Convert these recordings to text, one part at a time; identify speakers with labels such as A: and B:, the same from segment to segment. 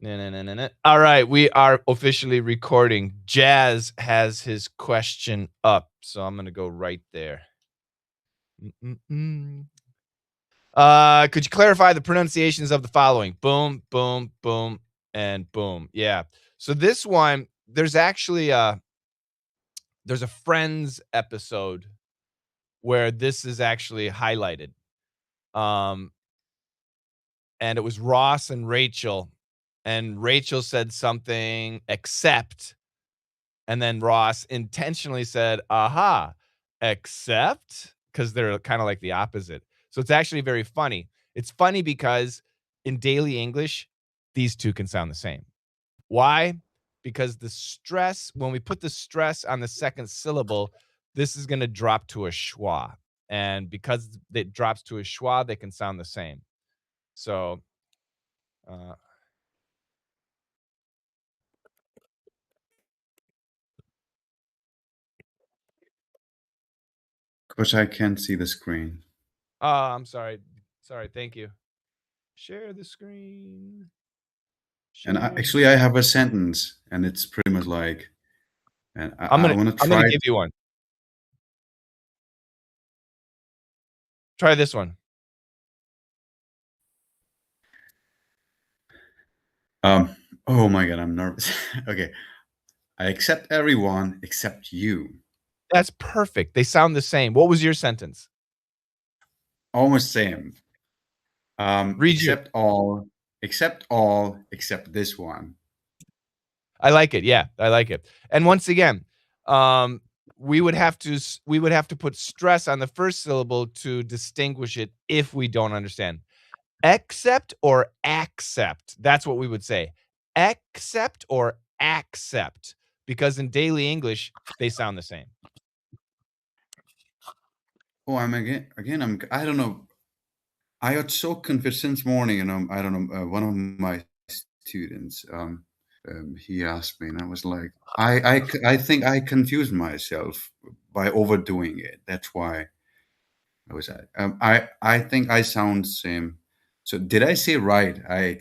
A: All right, we are officially recording. Jazz has his question up, so I'm gonna go right there. Could you clarify the pronunciations of the following? Boom, boom, boom, and boom. Yeah. So this one, there's actually there's a Friends episode where this is actually highlighted. Um, and it was Ross and Rachel said something except, and then Ross intentionally said, aha, except, because they're kind of like the opposite. So it's actually very funny. It's funny because in daily English, these two can sound the same. Why? Because the stress, when we put the stress on the second syllable, this is going to drop to a schwa. And because it drops to a schwa, they can sound the same. So, uh,
B: Coach, I can't see the screen.
A: oh, I'm sorry. Sorry. Thank you. Share the screen.
B: And
A: Share.
B: I have a sentence, and it's pretty much like, and I want to
A: I'm
B: try.
A: gonna give you one. Try this one.
B: Oh my God, I'm nervous. Okay. I accept everyone except you.
A: That's perfect. They sound the same. What was your sentence?
B: Almost same.
A: Read your.
B: Except this one.
A: I like it. Yeah, I like it. And once again, we would have to put stress on the first syllable to distinguish it if we don't understand. Accept or accept. That's what we would say. Accept or accept, because in daily English they sound the same.
B: Oh, I don't know. I got so confused since morning, and I don't know. One of my students, he asked me, and I was like, I think I confused myself by overdoing it. That's why I was at. I think I sound same. So did I say right? I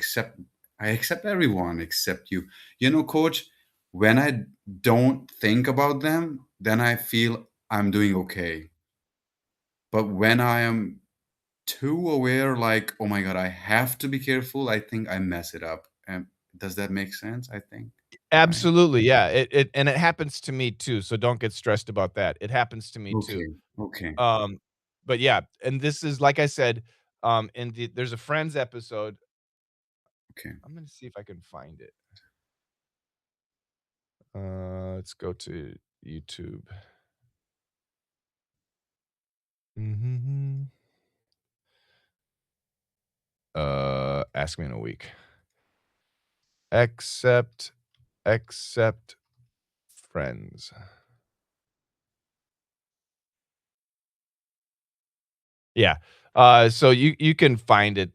B: accept everyone except you. You know, coach, when I don't think about them, then I feel I'm doing okay. But when I am too aware, like, oh my God, I have to be careful, I think I mess it up. And does that make sense? I think, right?
A: Absolutely, yeah. It happens to me too, so don't get stressed about that. It happens to me too.
B: Okay. Okay.
A: Um, but yeah, and this is like I said, there's a Friends episode.
B: Okay.
A: I'm gonna see if I can find it. Let's go to YouTube. Mhm. Ask me in a week. Accept Friends. Yeah. So you can find it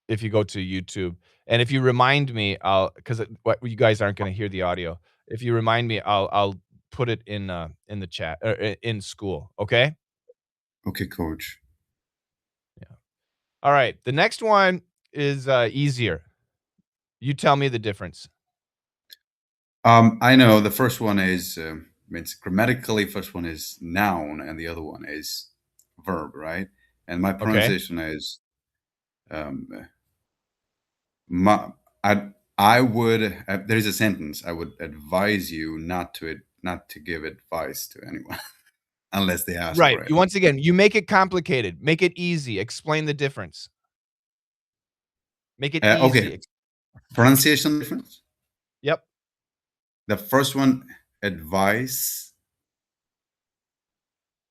A: if you go to YouTube. And if you remind me, I'll, because what you guys aren't going to hear the audio. If you remind me, I'll put it in the chat or in school. Okay.
B: Okay, coach.
A: Yeah. All right. The next one is easier. You tell me the difference.
B: I know the first one is, it's grammatically, first one is noun and the other one is verb, right? And my
A: Okay.
B: pronunciation is, um, my, I would, there's a sentence, I would advise you not to give advice to anyone unless they ask
A: Right.
B: for it.
A: You once again, you make it complicated. Make it easy. Explain the difference. Make it
B: Okay,
A: easy.
B: pronunciation difference.
A: Yep.
B: The first one, advice,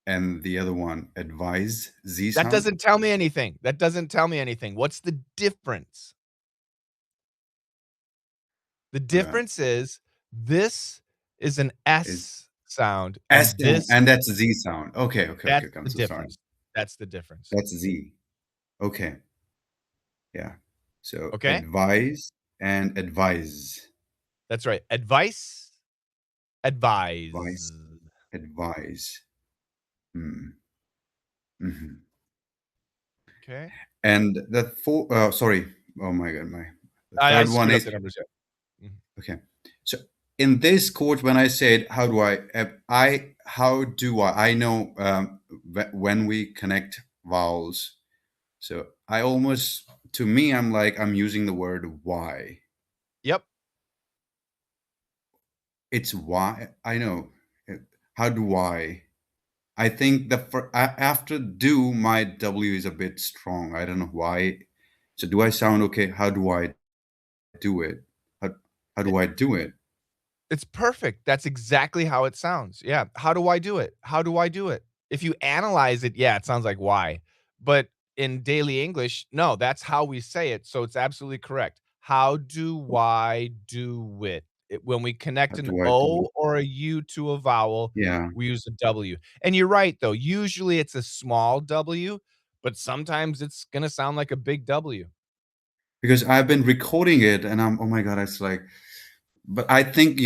B: and the other one, advise, Z
A: That
B: sound.
A: doesn't tell me anything. That doesn't tell me anything. What's the difference? The
B: Uh,
A: difference is this is an
B: is
A: S sound
B: S
A: and
B: sound,
A: this
B: and that's Z sound. Okay, okay, okay,
A: that's
B: okay. I'm
A: the
B: so sorry.
A: difference. That's the difference.
B: That's Z. Okay, yeah. So
A: Okay?
B: advise and advise.
A: That's right. Advice, advise.
B: Advice, advise. Hmm. Hmm.
A: Okay?
B: And the sorry. oh my god, my the
A: I
B: third one
A: screwed up
B: is
A: the numbers, yeah. Mhm.
B: okay. So in this quote, when I said, "How do how do I know when we connect vowels?" So I almost, to me, I'm like I'm using the word "why."
A: Yep.
B: It's why I know. Uh, How do I? I think after "do," my W is a bit strong. I don't know why. So do I sound okay? How do I do it? How, how do I do it?
A: It's perfect. That's exactly how it sounds. Yeah. How do I do it? How do I do it? If you analyze it, yeah, it sounds like why. But in daily English, no, that's how we say it. So it's absolutely correct. How do I do it? When we connect
B: How
A: an
B: do I do it?
A: O or a U to a vowel,
B: Yeah.
A: we use a W. And you're right, though. Usually it's a small W, but sometimes it's going to sound like a big W.
B: Because I've been recording it and I'm, oh my God, it's like, but I think,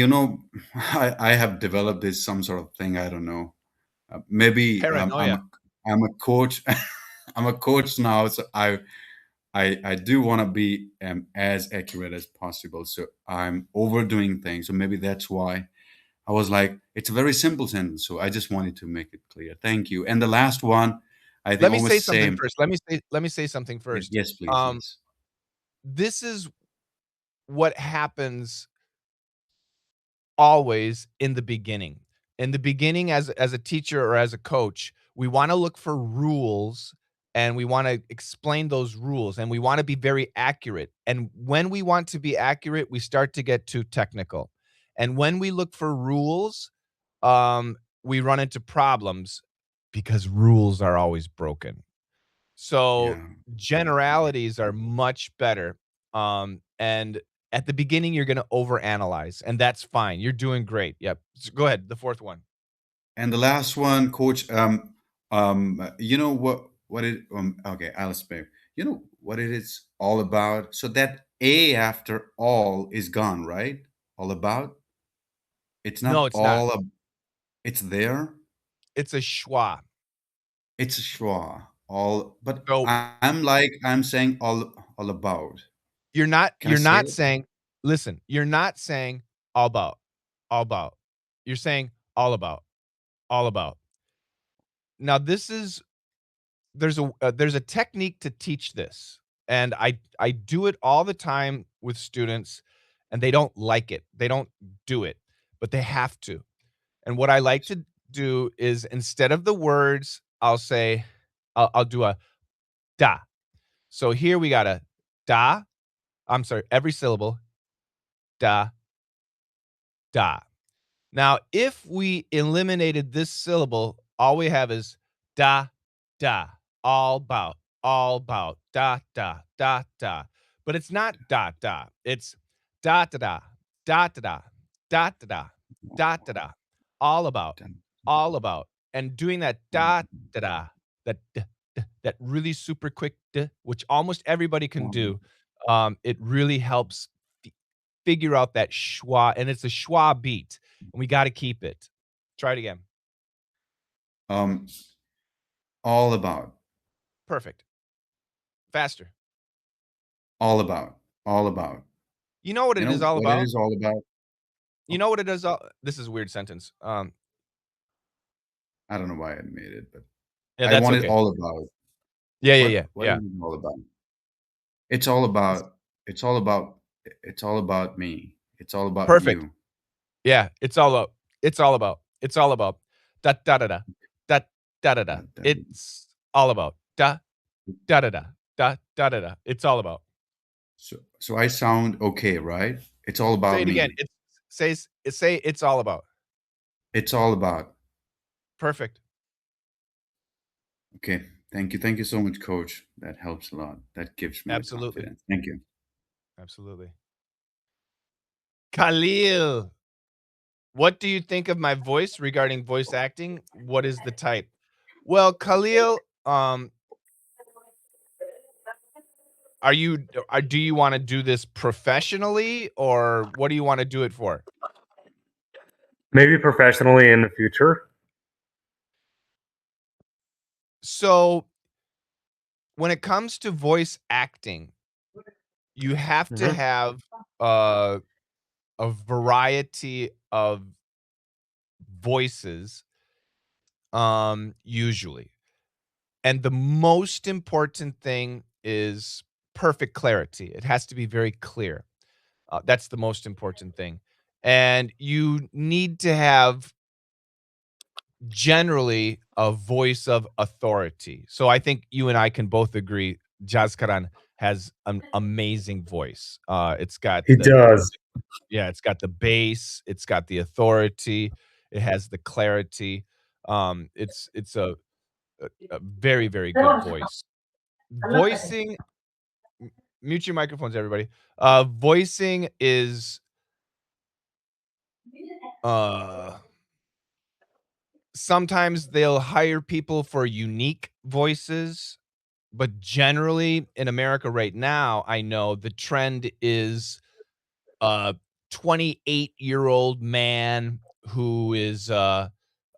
B: I have developed this some sort of thing. I don't know. Maybe
A: Paranoia.
B: I'm a coach. I'm a coach now. So I do want to be as accurate as possible. So I'm overdoing things. So maybe that's why I was like, it's a very simple sentence. So I just wanted to make it clear. Thank you. And the last one, I think
A: Let me say
B: almost
A: something
B: same.
A: first. Let me say something first.
B: Yes, please.
A: Um,
B: Yes.
A: this is what happens always in the beginning. In the beginning, as a teacher or as a coach, we wanna look for rules, and we wanna explain those rules, and we wanna be very accurate, and when we want to be accurate, we start to get too technical, and when we look for rules, we run into problems because rules are always broken. So,
B: Yeah.
A: generalities are much better, and at the beginning, you're gonna overanalyze, and that's fine. You're doing great. Yep. Go ahead, the 4th one.
B: And the last one, coach, you know what it okay, I'll explain. You know what it is all about? So that A after all is gone, right? All about? It's
A: No,
B: not
A: it's not.
B: it's there.
A: It's a schwa.
B: It's a schwa. All but
A: So,
B: I'm like I'm saying all about. Can I
A: you're
B: say
A: not
B: it?
A: saying listen, you're not saying all about. You're saying all about, all about. Now this is there's a technique to teach this, and I do it all the time with students, and they don't like it. They don't do it, but they have to. And what I like to do is instead of the words, I'll do a da. So here we got a da. I'm sorry, every syllable da da. Now, if we eliminated this syllable, all we have is da, da, all about, da, da, da, da. But it's not da, da. It's da, da, da, da, da, da, da, da, da, da, da, all about,
B: Done.
A: all about. And doing that da, da, da, that, that really super quick, which almost everybody can do, it really helps figure out that schwa, and it's a schwa beat, and we gotta keep it. Try it again.
B: Um, all about,
A: Perfect. Faster.
B: all about, all about.
A: You know what
B: You
A: it is
B: know
A: all
B: what it
A: about?
B: is all about?
A: You know what it is all this is a weird sentence.
B: I don't know why I made it, but
A: Yeah,
B: I
A: that's
B: want it
A: okay.
B: all about.
A: Yeah, yeah, yeah,
B: What is
A: yeah.
B: it all about? It's all about it's all about it's all about me. It's all about
A: Perfect.
B: you.
A: Yeah, it's all about. Da, da, da, da. Da, da, da, da.
B: That that
A: It's all about. Da, da, da, da. Da, da, da, da. It's all about.
B: so I sound okay, right? It's all
A: Say
B: about
A: it again.
B: me.
A: Say it's all about.
B: It's all about.
A: Perfect.
B: Okay. Thank you. Thank you so much, coach. That helps a lot. That gives me the
A: Absolutely.
B: confidence. Thank you.
A: Absolutely. Khalil. What do you think of my voice regarding voice acting? What is the type? Well, Khalil, do you wanna do this professionally, or what do you wanna do it for?
C: Maybe professionally in the future.
A: So, when it comes to voice acting, You have to
C: Mhm.
A: have, uh, a variety of voices, usually. And the most important thing is perfect clarity. It has to be very clear. That's the most important thing. And you need to have generally a voice of authority. So I think you and I can both agree Jazkaran has an amazing voice. It's got
C: He
A: the
C: does.
A: yeah, it's got the bass, it's got the authority, it has the clarity. It's a very, very good voice. Voicing mute your microphones, everybody. Voicing is, uh sometimes they'll hire people for unique voices, but generally in America right now, I know the trend is a 28-year-old man who is, uh,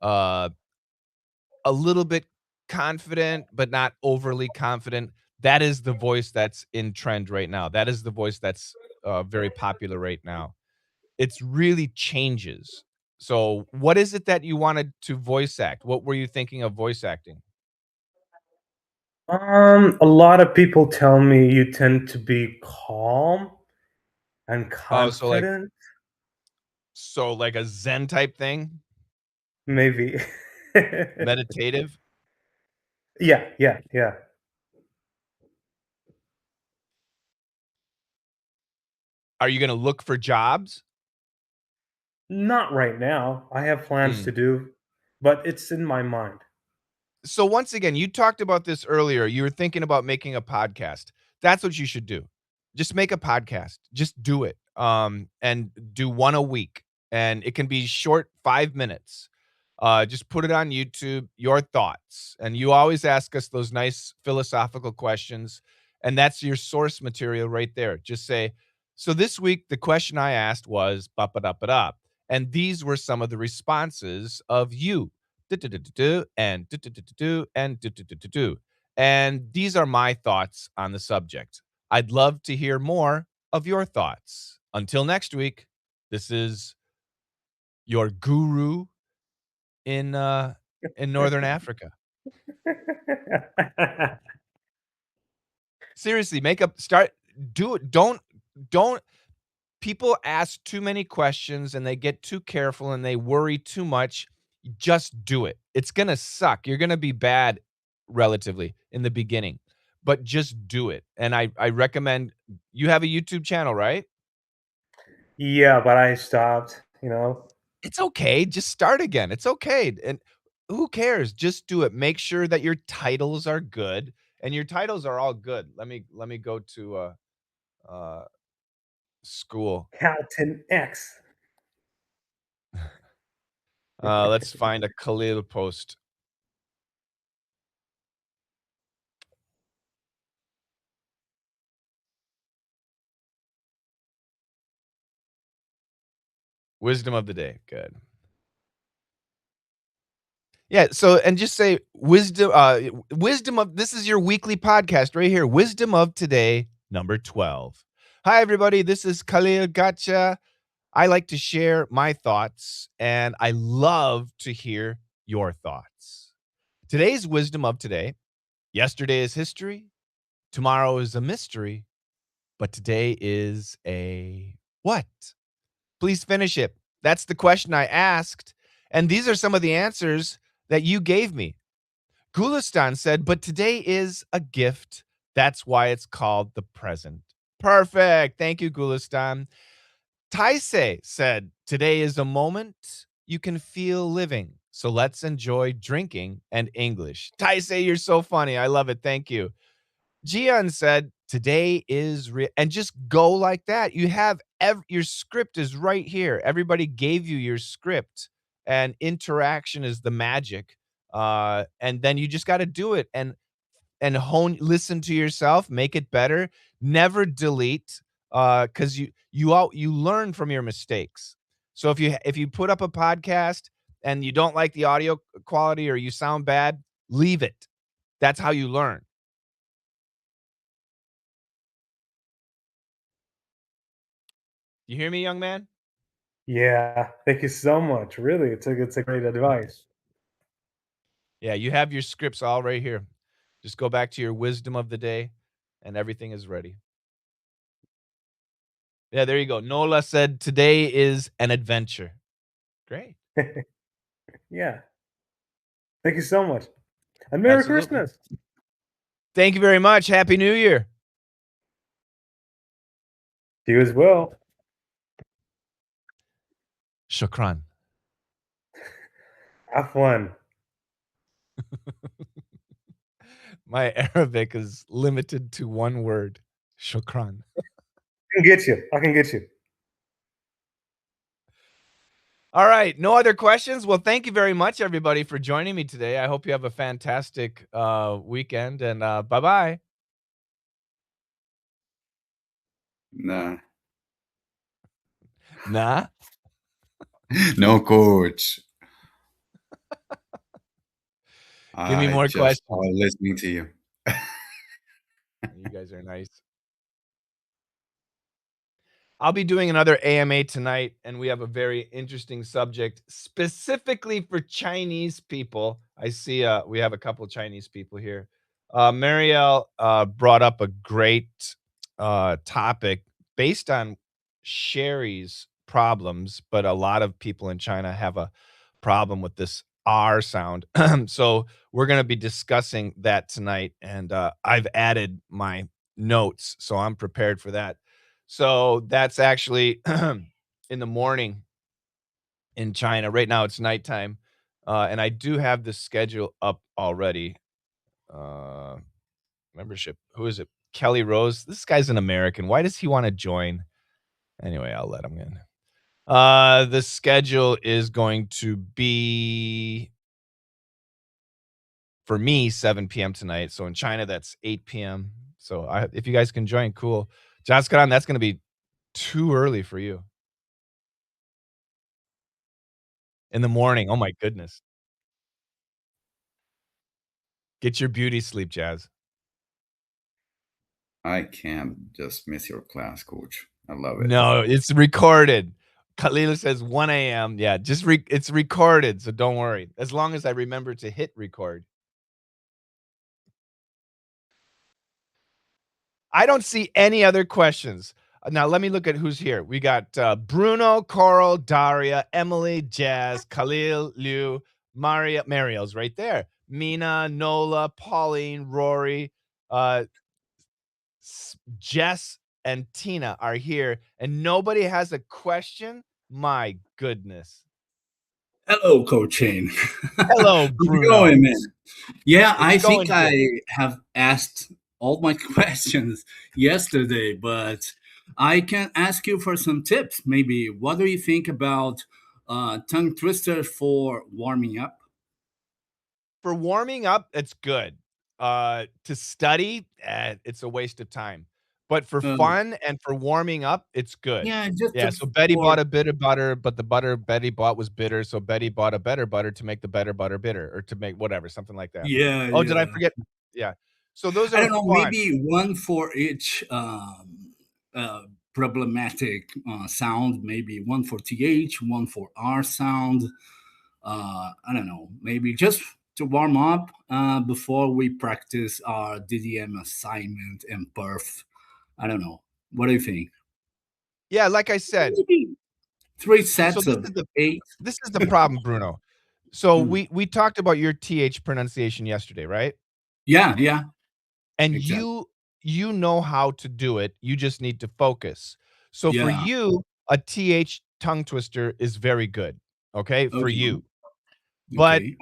A: a little bit confident, but not overly confident. That is the voice that's in trend right now. That is the voice that's, very popular right now. It's really changes. So, what is it that you wanted to voice act? What were you thinking of voice acting?
C: A lot of people tell me you tend to be calm and
A: Oh, so like
C: confident.
A: a Zen type thing?
C: Maybe.
A: Meditative?
C: Yeah, yeah, yeah.
A: Are you gonna look for jobs?
C: Not right now. I have plans to
A: Mm.
C: do, but it's in my mind.
A: So once again, you talked about this earlier. You were thinking about making a podcast. That's what you should do. Just make a podcast. Just do it. And do one a week. And it can be short, 5 minutes. Just put it on YouTube, your thoughts. And you always ask us those nice philosophical questions. And that's your source material right there. Just say, so this week, the question I asked was, ba ba da ba da. And these were some of the responses of you do and do and do. And these are my thoughts on the subject. I'd love to hear more of your thoughts. Until next week, this is your guru in Northern Africa. Seriously, make up start do it. Don't people ask too many questions and they get too careful and they worry too much. Just do it. It's going to suck. You're going to be bad relatively in the beginning, but just do it. And I recommend you have a YouTube channel, right?
C: Yeah, but I stopped.
A: It's okay. Just start again. It's okay. And who cares? Just do it. Make sure that your titles are good and your titles are all good. Let me go to uh school.
C: Calton X.
A: Let's find a Khalil post. Wisdom of the day. Good. Yeah, so and just say wisdom of this is your weekly podcast right here. Wisdom of today, number 12. Hi everybody, this is Khalil Gotcha. I like to share my thoughts and I love to hear your thoughts. Today's wisdom of today, yesterday is history, tomorrow is a mystery, but today is a what? Please finish it. That's the question I asked. And these are some of the answers that you gave me. Gulistan said, but today is a gift. That's why it's called the present. Perfect. Thank you, Gulistan. Taisei said, today is a moment you can feel living. So let's enjoy drinking and English. Taisei, you're so funny. I love it. Thank you. Gian said, today is real. And just go like that. You have your script is right here. Everybody gave you your script, and interaction is the magic. And then you just got to do it and listen to yourself, make it better. Never delete, because you learn from your mistakes. So if you put up a podcast and you don't like the audio quality or you sound bad, leave it. That's how you learn. You hear me, young man?
C: Yeah, thank you so much. Really, it's a great advice.
A: Yeah, you have your scripts all right here. Just go back to your wisdom of the day, and everything is ready. Yeah, there you go. Nola said, "Today is an adventure." Great.
C: Yeah, thank you so much, and Merry
A: Absolutely.
C: Christmas.
A: Thank you very much. Happy New Year.
C: You as well.
A: Shukran.
C: Have fun.
A: My Arabic is limited to one word. Shukran.
C: I can get you. I can get you.
A: All right. No other questions? Well, thank you very much, everybody, for joining me today. I hope you have a fantastic weekend, and bye-bye.
B: Nah.
A: Nah.
B: No, coach.
A: Give me
B: I
A: more
B: just
A: questions.
B: listening to you.
A: You guys are nice. I'll be doing another AMA tonight, and we have a very interesting subject specifically for Chinese people. I see we have a couple Chinese people here. Marielle brought up a great topic based on Sherry's problems, but a lot of people in China have a problem with this R sound. So we're going to be discussing that tonight, and I've added my notes, so I'm prepared for that. So that's actually in the morning in China. Right now it's nighttime. And I do have the schedule up already. Uh, membership. Who is it? Kelly Rose. This guy's an American. Why does he want to join? Anyway, I'll let him in. The schedule is going to be for me 7 p.m. tonight. So in China, that's 8 p.m. So if you guys can join, cool. Jaskaran, that's going to be too early for you. In the morning, oh my goodness. Get your beauty sleep, Jazz.
B: I can't just miss your class, coach. I love it.
A: No, it's recorded. Kalila says 1 AM. Yeah, it's recorded, so don't worry. As long as I remember to hit record. I don't see any other questions. Now let me look at who's here. We got Bruno, Coral, Daria, Emily, Jazz, Khalil, Liu, Mariel's right there. Mina, Nola, Pauline, Rory, uh, Jess, and Tina are here, and nobody has a question. My goodness.
D: Hello, Coach Shane.
A: Hello,
D: How's it
A: Bruno.
D: going, man? Yeah,
A: It's
D: I think
A: going
D: I
A: good.
D: have asked all my questions yesterday, but I can ask you for some tips. Maybe what do you think about tongue twister for warming up?
A: For warming up, it's good. To study, it's a waste of time. But for
D: Uh,
A: fun and for warming up, it's good.
D: yeah, just
A: Yeah, so Betty
D: for
A: bought a bit of butter, but the butter Betty bought was bitter, so Betty bought a better butter to make the better butter bitter, or to make whatever, something like that.
D: yeah,
A: Oh, did I
D: yeah.
A: forget? Yeah. So those
D: I
A: are
D: don't know.
A: fun.
D: Maybe one for each problematic sound. Maybe one for th, one for r sound. I don't know, maybe just to warm up before we practice our DDM assignment and perf. I don't know. What do you think?
A: Yeah, like I said,
D: Maybe three
A: so
D: sets of eight.
A: this is the problem, Bruno. So
D: Hmm.
A: we talked about your TH pronunciation yesterday, right?
D: Yeah, yeah,
A: And
D: exactly.
A: you know how to do it, you just need to focus. So for
D: Yeah.
A: you, a TH tongue twister is very good, okay, for
D: Okay.
A: you. But
D: Okay.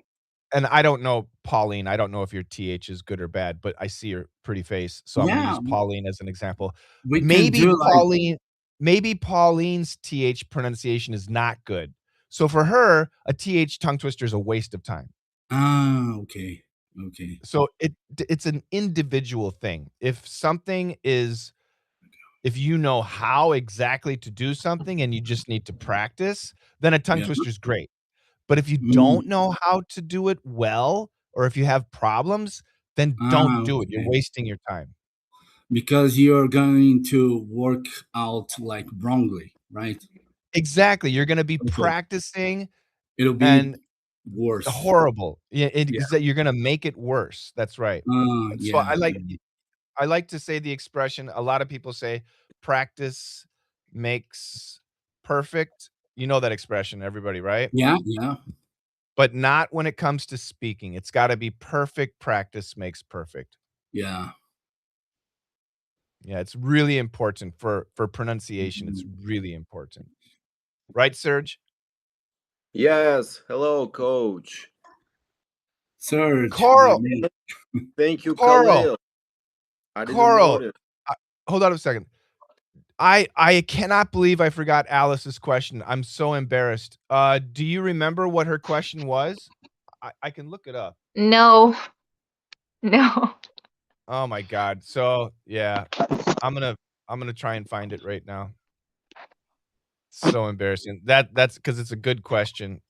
A: and I don't know, Pauline, I don't know if your TH is good or bad, but I see your pretty face, so I'm gonna
D: Yeah,
A: use Pauline as an example.
D: we can
A: Maybe
D: do like
A: Pauline's TH pronunciation is not good. So for her, a TH tongue twister is a waste of time.
D: okay, okay.
A: So it's an individual thing. If you know how exactly to do something and you just need to practice, then a tongue
D: Yeah.
A: twister is great. But if you don't
D: Mm.
A: know how to do it well, or if you have problems, then don't do it. You're
D: Okay.
A: wasting your time.
D: Because you're going to work out like wrongly. right?
A: Exactly. You're gonna be
D: Okay.
A: practicing
D: It'll be
A: and
D: worse.
A: horrible. Yeah,
D: Yeah.
A: 'cause that you're gonna make it worse. That's right. So
D: Yeah.
A: I like to say the expression, a lot of people say, "Practice makes perfect." You know that expression, everybody, right?
D: Yeah. Yeah.
A: But not when it comes to speaking. It's gotta be perfect practice makes perfect.
D: Yeah.
A: Yeah, it's really important for pronunciation, it's
D: Mhm.
A: really important. Right, Serge?
E: Yes, hello, coach.
D: Serge, my
A: Carl,
D: man.
E: Thank you,
A: Carl,
E: Khalil. I didn't
A: Carl,
E: notice.
A: uh, hold on a second. I cannot believe I forgot Alice's question. I'm so embarrassed. Do you remember what her question was? I can look it up.
F: No, no.
A: Oh my god. So, yeah, I'm gonna I'm gonna try and find it right now. So embarrassing. That's because it's a good question.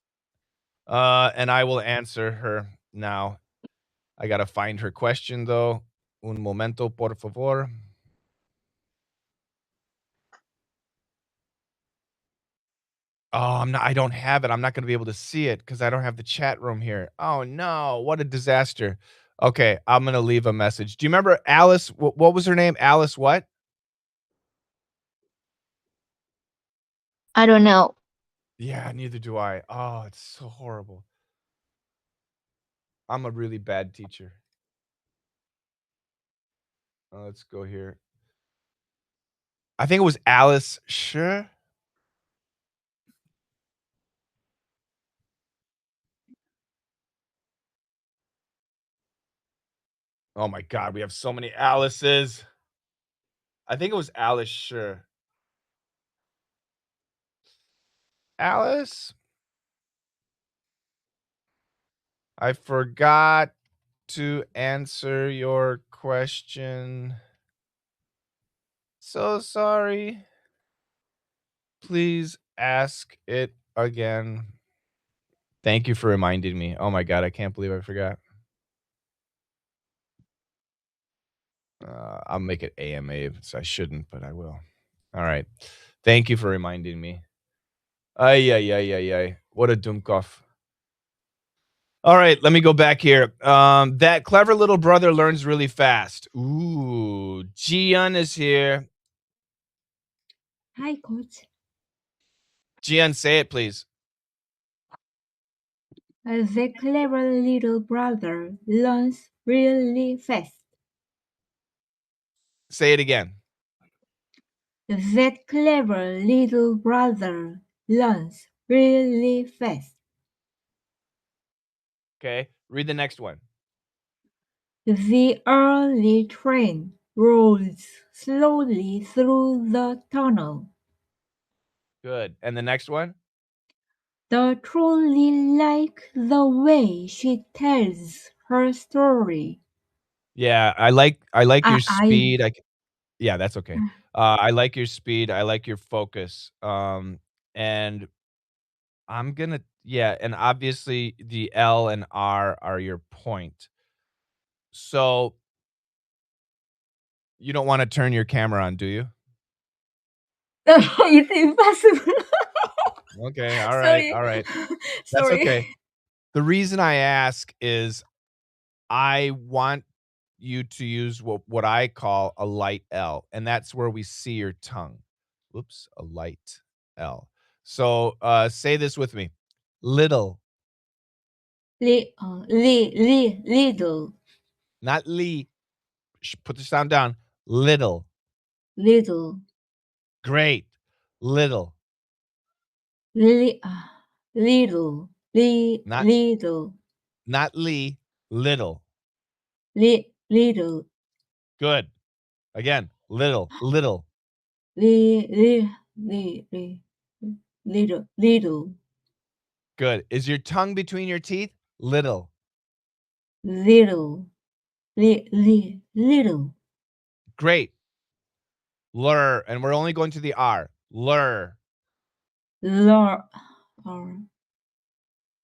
A: And I will answer her now. I gotta find her question though. Un momento, por favor. Oh, I don't have it. I'm not gonna be able to see it because I don't have the chat room here. Oh no, what a disaster. Okay, I'm gonna leave a message. Do you remember Alice? What was her name? Alice what?
F: I don't know.
A: Yeah, neither do I. Oh, it's so horrible. I'm a really bad teacher. Let's go here. I think it was Alice Sure. Oh my god, we have so many Alices. I think it was Alice Sure. Alice? I forgot to answer your question. So sorry. Please ask it again. Thank you for reminding me. Oh my god, I can't believe I forgot. I'll make it AMA, so I shouldn't, but I will. All right. Thank you for reminding me. Ay, ay, ay, ay, ay. What a Dumkov. All right, let me go back here. That clever little brother learns really fast. Ooh, Gian is here.
G: Hi, coach.
A: Gian, say it, please.
G: The clever little brother learns really fast.
A: Say it again.
G: The clever little brother learns really fast.
A: Okay. Read the next one.
G: The early train rolls slowly through the tunnel.
A: Good. And the next one?
G: The truly like the way she tells her story.
A: Yeah, I like your
G: I
A: speed. Yeah, that's okay. I like your speed. I like your focus. And I'm gonna yeah, and obviously the L and R are your point. So you don't want to turn your camera on, do you?
G: it's impossible.
A: Okay, all right,
G: Sorry.
A: all right. That's
G: Sorry.
A: okay. The reason I ask is I want you to use what I call a light L, and that's where we see your tongue. Whoops, a light L. So say this with me. Little,
G: Little,
A: not Lee. Put the sound down. Little.
G: little,
A: Great. Little.
G: little,
A: Not
G: little,
A: not Lee. Little.
G: little,
A: Good. Again. Little. Little.
G: little,
A: Good. Is your tongue between your teeth? Little.
G: little, little,
A: Great. Lur. And we're only going to the R. Lur.
G: learn,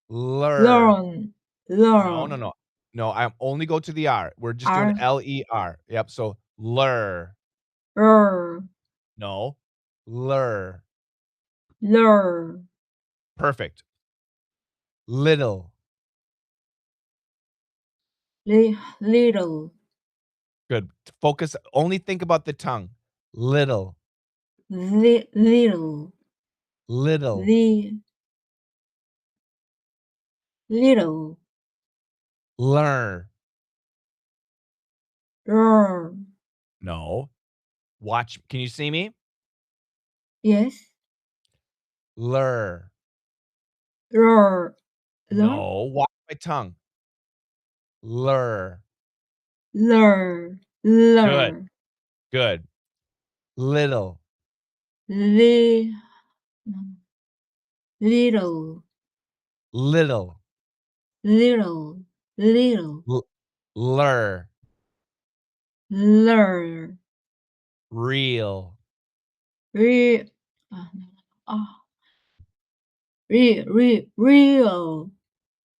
A: Lur.
G: learn,
A: No, no,
G: learn,
A: no. No, I'm only go to the R. We're just doing
G: R,
A: L-E-R. Yep. So lur.
G: R,
A: No. Lur.
G: Lur.
A: Perfect. Little.
G: Little.
A: Good. Focus. Only think about the tongue. Little.
G: Little.
A: Little.
G: Little.
A: Learn.
G: Learn.
A: No. Watch. Can you see me?
G: Yes.
A: Lur.
G: Lur.
A: No. Watch my tongue. Lur.
G: Lur.
A: Good.
G: Lur.
A: Good. Little.
G: Little.
A: Little.
G: Little. Little.
A: Lur.
G: Lur.
A: Real.
G: Real. Real.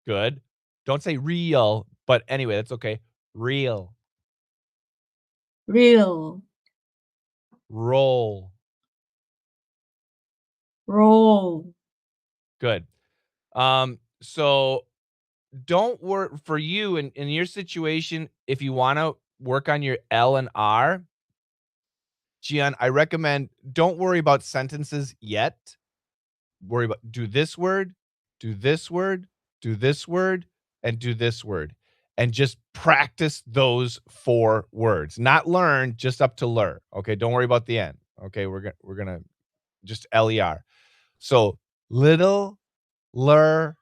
A: Good. Don't say real, but anyway, that's okay. Real.
G: Real.
A: Roll.
G: Roll.
A: Good. So don't worry for you in your situation. If you want to work on your L and R, Gian, I recommend don't worry about sentences yet. Worry about do this word, do this word, do this word, and do this word. And just practice those 4 words. Not learn, just up to learn. Okay, don't worry about the end. Okay, we're gonna just LER. So little, lur,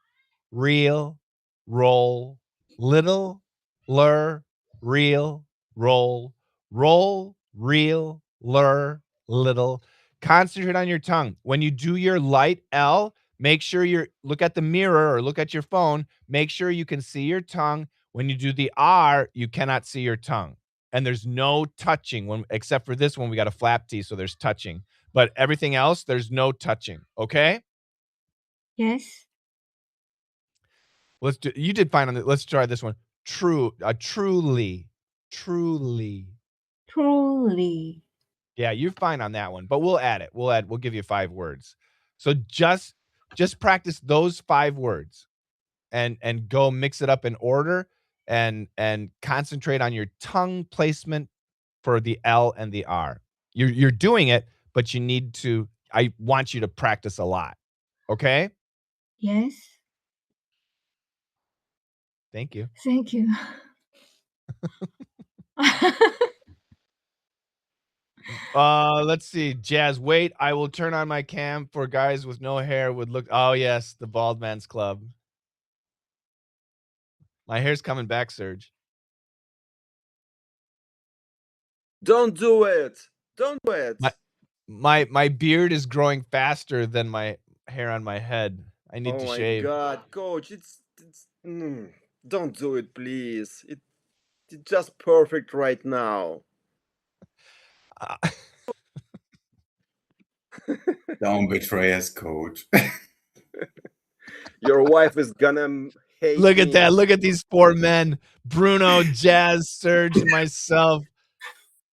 A: real, roll, little, lur, real, roll, roll, real, lur, little. Concentrate on your tongue. When you do your light L, make sure you look at the mirror or look at your phone. Make sure you can see your tongue. When you do the R, you cannot see your tongue. And there's no touching when except for this one, we got a flap T, so there's touching. But everything else, there's no touching. Okay?
G: Yes.
A: You did fine on it. Let's try this one. Truly.
G: Truly.
A: Yeah, you're fine on that one, but we'll add it. We'll give you 5 words. So just practice those 5 words and go mix it up in order and concentrate on your tongue placement for the L and the R. You're doing it, but I want you to practice a lot. Okay?
G: Yes.
A: Thank you.
G: Thank you.
A: Let's see. Jazz, wait. I will turn on my cam for guys with no hair would look. Oh, yes. The Bald Man's Club. My hair's coming back, Serge.
E: Don't do it. Don't do it.
A: My beard is growing faster than my hair on my head. I need to shave.
E: Oh my God, coach, don't do it, please. It's just perfect right now.
B: Don't betray us, coach.
E: Your wife is gonna hate
A: Look at
E: me.
A: that. Look at these 4 men. Bruno, Jazz, Serge, and myself.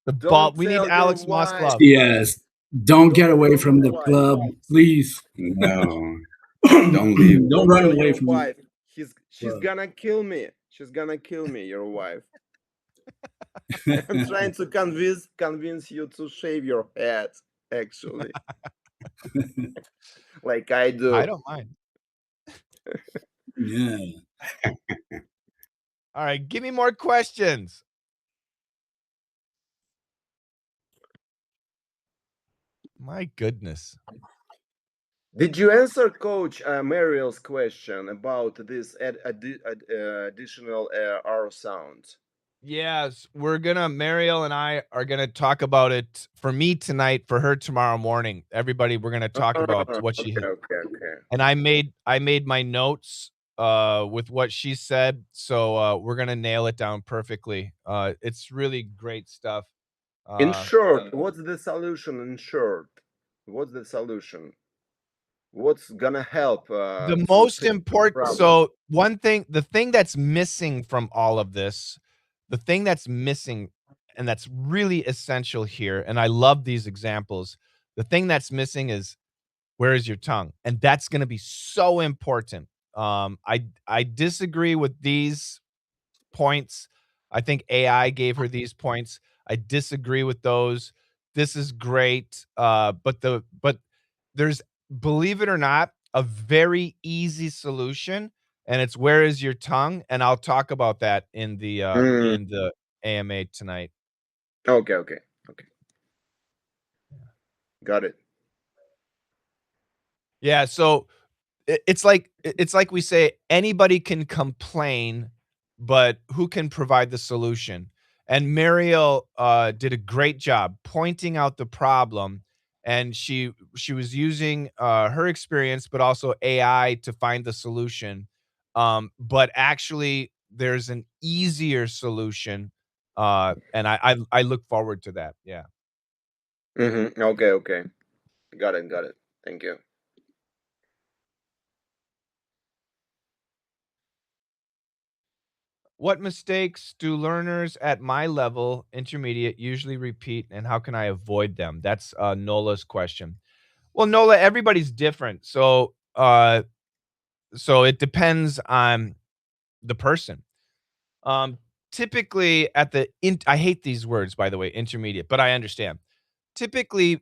A: We need
E: tell your
A: Alex
E: wife.
A: Moskov.
D: Yes. Don't get away
E: tell
D: from
E: your
D: the
E: wife.
D: club, please.
B: No. Don't leave.
D: Don't run
E: tell
D: away
E: your
D: from
E: wife.
D: the
E: She's
D: club.
E: gonna kill me. She's gonna kill me, your wife. I'm trying to convince you to shave your head, actually. Like I do.
A: I don't mind.
D: Yeah.
A: All right, give me more questions. My goodness.
E: Did you answer Coach Mariel's question about this additional R sound?
A: Yes, Mariel and I are gonna talk about it for me tonight, for her tomorrow morning. Everybody, we're gonna talk about what she
E: Okay.
A: and I made my notes with what she said, so we're gonna nail it down perfectly. It's really great stuff.
E: In short, what's the solution? In short, what's the solution? What's gonna help?
A: The most important. So the thing that's missing from all of this, the thing that's missing, and that's really essential here, and I love these examples. The thing that's missing is Where is your tongue? And that's going to be so important. I disagree with these points. I think AI gave her these points. I disagree with those. This is great. But there's, believe it or not, a very easy solution, and it's where is your tongue? And I'll talk about that in the
E: Mm,
A: AMA tonight.
E: okay, okay, okay. Got it.
A: Yeah, so it's like we say anybody can complain, but who can provide the solution? And Mariel did a great job pointing out the problem, and she was using her experience, but also AI to find the solution. But actually, there's an easier solution, and I look forward to that. Yeah.
E: Okay, okay. Got it, got it. Thank you.
A: What mistakes do learners at my level, intermediate, usually repeat, and how can I avoid them? That's Nola's question. Well, Nola, everybody's different, so it depends on the person. Um, Typically, at the I hate these words, by the way, intermediate, but I understand. Typically,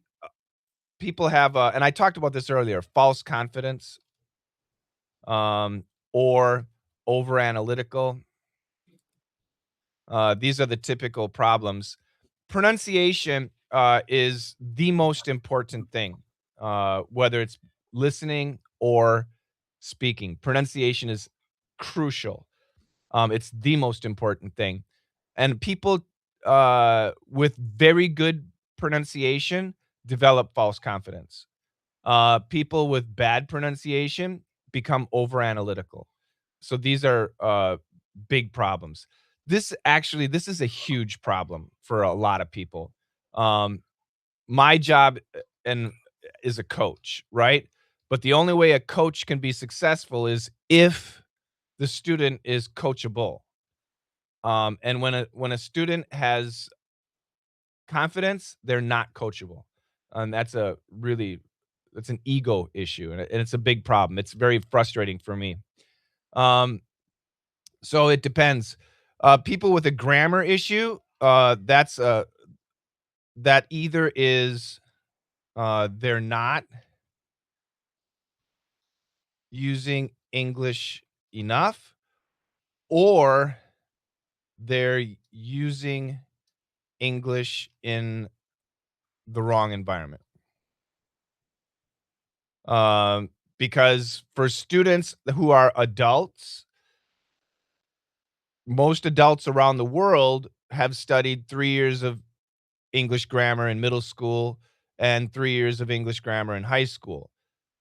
A: people have, and I talked about this earlier, false confidence, or over analytical. These are the typical problems. Pronunciation is the most important thing, whether it's listening or speaking. Pronunciation is crucial. It's the most important thing. And people with very good pronunciation develop false confidence. People with bad pronunciation become over analytical. So these are big problems. This is a huge problem for a lot of people. Um, my job and is a coach, right? But the only way a coach can be successful is if the student is coachable. And when a student has confidence, they're not coachable. And that's an ego issue, and it's a big problem. It's very frustrating for me. Um, so it depends. People with a grammar issue, that either is they're not using English enough, or they're using English in the wrong environment. Because for students who are adults, most adults around the world have studied 3 years of English grammar in middle school and 3 years of English grammar in high school.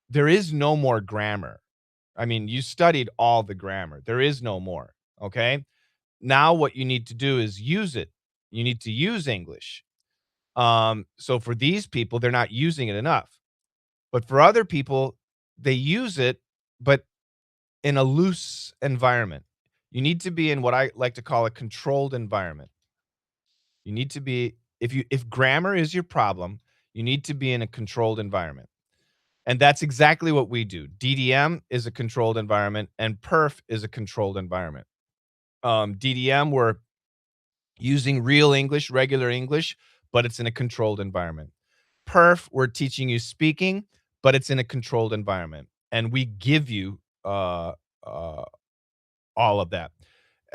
A: There is no more grammar. I mean, you studied all the grammar. There is no more, okay? Now what you need to do is use it. You need to use English. So for these people, they're not using it enough. But for other people, they use it, but in a loose environment. You need to be in what I like to call a controlled environment. You need to be if grammar is your problem, you need to be in a controlled environment. And that's exactly what we do. DDM is a controlled environment and perf is a controlled environment. DDM, we're using real English, regular English, but it's in a controlled environment. Perf, we're teaching you speaking, but it's in a controlled environment. And we give you uh, all of that.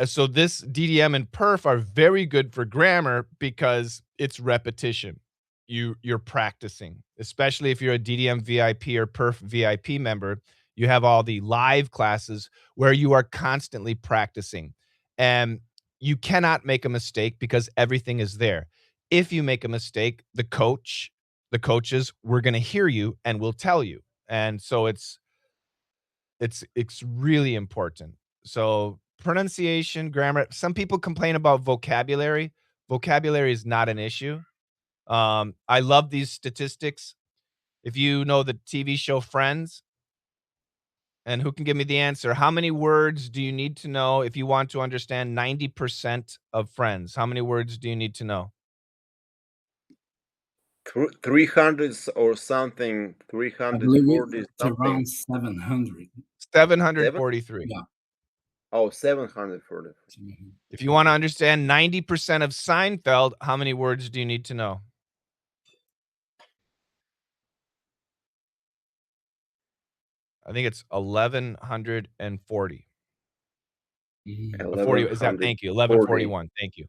A: So this DDM and perf are very good for grammar because it's repetition. You're practicing, especially if you're a DDM VIP or perf VIP member. You have all the live classes where you are constantly practicing, and you cannot make a mistake because everything is there. If you make a mistake, the coaches, we're going to hear you and we'll tell you. And so it's really important. So pronunciation, grammar. Some people complain about vocabulary. Vocabulary is not an issue. I love these statistics. If you know the TV show Friends, and who can give me the answer? How many words do you need to know if you want to understand 90% of Friends? How many words do you need to know?
E: 300 or something,
D: I believe
E: 340
D: it's
E: something.
D: around 700.
A: 743.
D: Yeah.
E: Oh, 740.
A: If you want to understand 90% of Seinfeld, how many words do you need to know? I think it's 1140. 40 is that? Thank you. 1141. Thank you.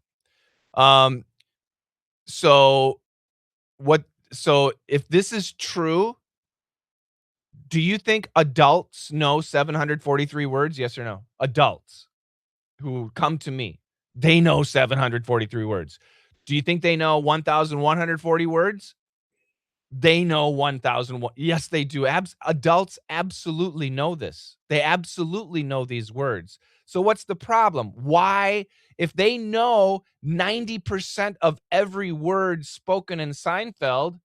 A: So if this is true, do you think adults know 743 words? Yes or no? Adults who come to me, they know 743 words. Do you think they know 1,140 words? They know 1,001. Yes, they do. Adults absolutely know this. They absolutely know these words. So what's the problem? Why, if they know 90% of every word spoken in Seinfeld,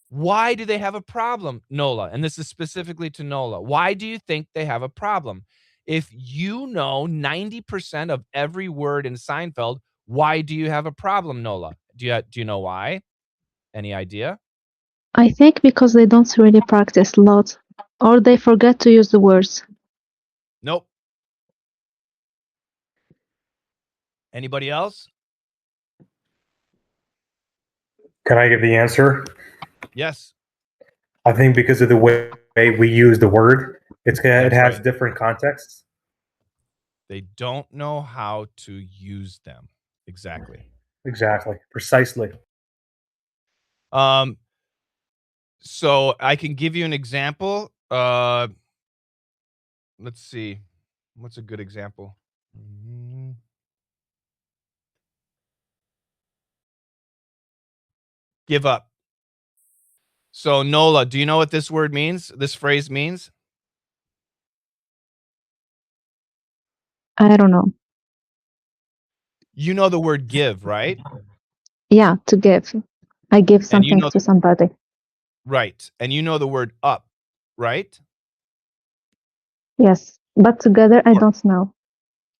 A: why do they have a problem, Nola? And this is specifically to Nola. Why do you think they have a problem? If you know 90% of every word in Seinfeld, why do you have a problem, Nola? Do you know why? Any idea?
F: I think because they don't really practice a lot, or they forget to use the words.
A: Nope. Anybody else?
C: Can I give the answer?
A: Yes.
C: I think because of the way we use the word, it has
A: right.
C: different contexts.
A: They don't know how to use them. Exactly.
C: Exactly. Precisely.
A: So I can give you an example. Let's see. What's a good example? Give up. So Nola, do you know what this word means? This phrase means?
F: I don't know.
A: You know the word give, right?
F: Yeah, to give. I give
A: And
F: something to somebody.
A: Right. And you know the word up, right?
F: Yes, but together I don't know.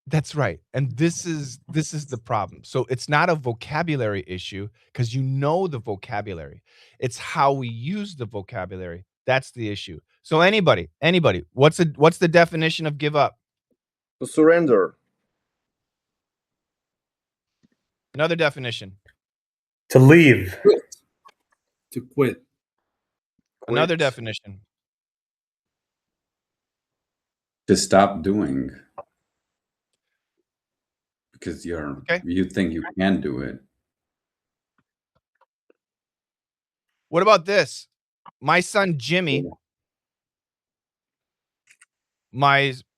A: That's right. And this is the problem. So it's not a vocabulary issue because you know the vocabulary. It's how we use the vocabulary. That's the issue. So anybody, what's the definition of give up?
E: To surrender.
A: Another definition.
C: To leave.
D: To quit.
A: Another definition.
B: To stop doing. Because you think you can do it.
A: What about this? My son Jimmy,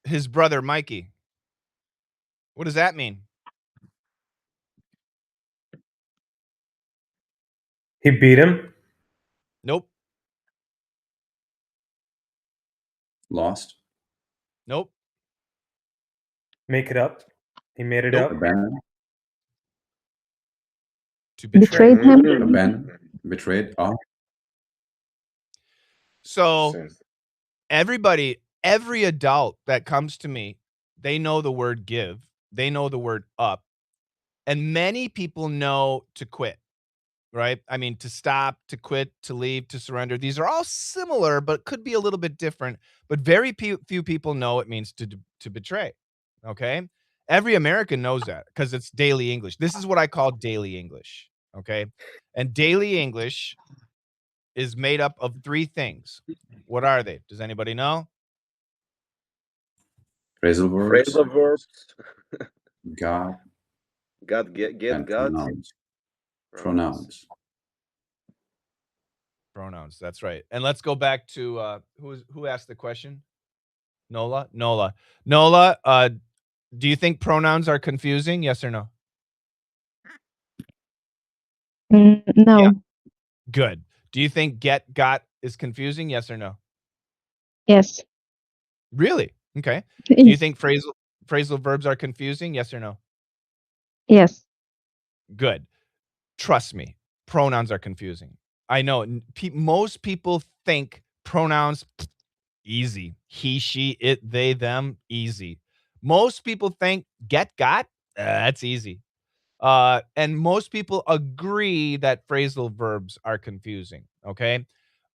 A: his brother Mikey. What does that mean?
C: He beat him.
A: Nope.
B: Lost.
A: Nope.
C: Make it up. He made it
A: Nope.
C: up.
B: Abandoned.
A: To betray.
F: Betrayed him.
B: Abandoned. Betrayed. Oh.
A: So every adult that comes to me, they know the word give, they know the word up, and many people know to quit, right? I mean, to stop, to quit, to leave, to surrender. These are all similar, but could be a little bit different. But very few people know it means to betray. Okay, every American knows that because it's daily English. This is what I call daily English. Okay, and daily English is made up of three things. What are they? Does anybody know?
B: Phrasal verbs.
E: Phrasal verbs.
B: God.
E: Get
B: And
E: God.
B: Pronouns.
A: Pronouns. That's right. And let's go back to who asked the question? Nola. Do you think pronouns are confusing? Yes or no?
F: No.
A: Yeah. Good. Do you think get, got is confusing? Yes or no?
F: Yes.
A: Really? Okay. Do you think phrasal verbs are confusing? Yes or no?
F: Yes.
A: Good. Trust me, pronouns are confusing. I know most people think pronouns easy. He, she, it, they, them, easy. Most people think get, got, that's easy. And most people agree that phrasal verbs are confusing, okay?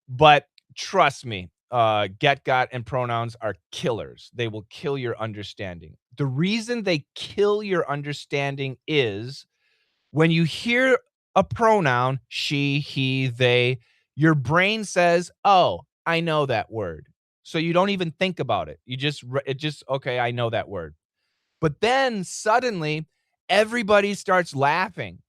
A: But trust me, get, got, and pronouns are killers. They will kill your understanding. The reason they kill your understanding is when you hear a pronoun, she, he, they, your brain says, oh, I know that word. So you don't even think about it. Okay, I know that word. But then suddenly everybody starts laughing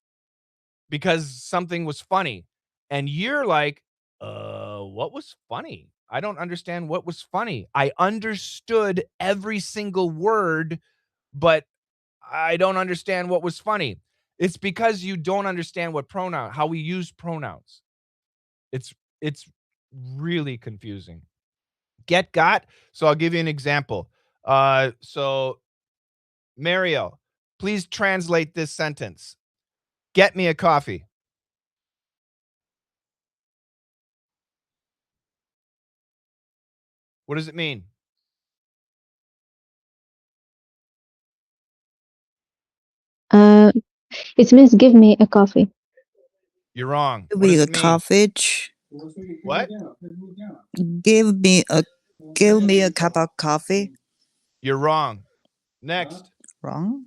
A: because something was funny. And you're like, what was funny? I don't understand what was funny. I understood every single word, but I don't understand what was funny. It's because you don't understand how we use pronouns. It's really confusing. Get, got. So I'll give you an example. So Mario, please translate this sentence. Get me a coffee. What does it mean?
F: It means give me a coffee.
A: You're wrong.
H: Give
A: What
H: me
A: does
H: a
A: it mean?
H: coffee.
A: What?
H: Give me a cup of coffee.
A: You're wrong. Next.
H: Wrong.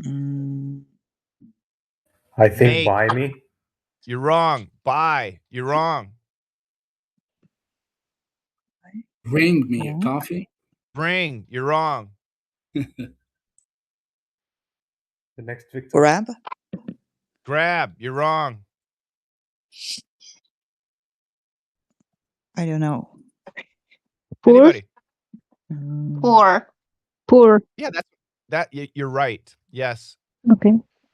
H: Mm,
C: I think
A: Make.
C: buy me.
A: You're wrong. Buy. You're wrong.
D: Bring me a
H: wrong.
D: coffee.
A: Bring. You're wrong.
C: The next victim.
H: Grab.
A: Grab. You're wrong.
H: I don't know.
F: Poor.
A: Anybody?
H: Mm,
F: Poor.
A: Yeah, you're right. Yes.
F: Okay.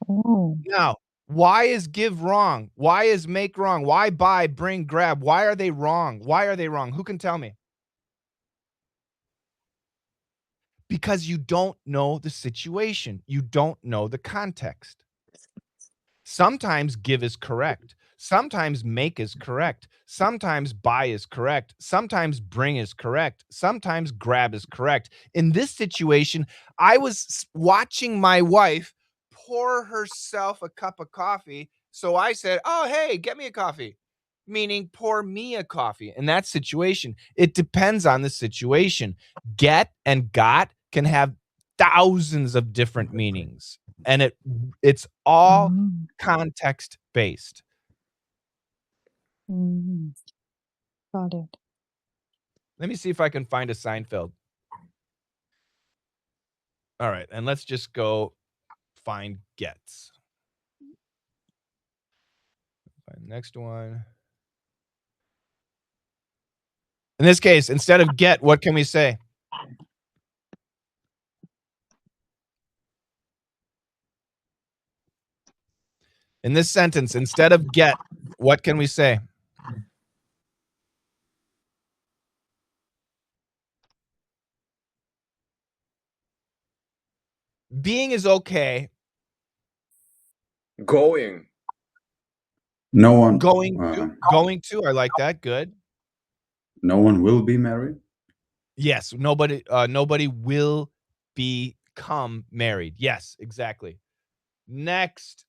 H: Oh.
A: Now, why is give wrong? Why is make wrong? Why buy, bring, grab? Why are they wrong? Why are they wrong? Who can tell me? Because you don't know the situation. You don't know the context. Sometimes give is correct. Sometimes make is correct. Sometimes buy is correct. Sometimes bring is correct. Sometimes grab is correct. In this situation, I was watching my wife pour herself a cup of coffee. So I said, oh, hey, get me a coffee, meaning pour me a coffee. In that situation, it depends on the situation. Get and got can have thousands of different meanings. And it's all context based.
H: Got it.
A: Let me see if I can find a Seinfeld. All right, and let's just go find gets. Find next one. In this case, instead of get, what can we say? In this sentence, instead of get, what can we say? Being is okay.
E: Going.
B: No one.
A: Going to. I like that. Good.
B: No one will be married.
A: Yes. Nobody will become married. Yes, exactly. Next.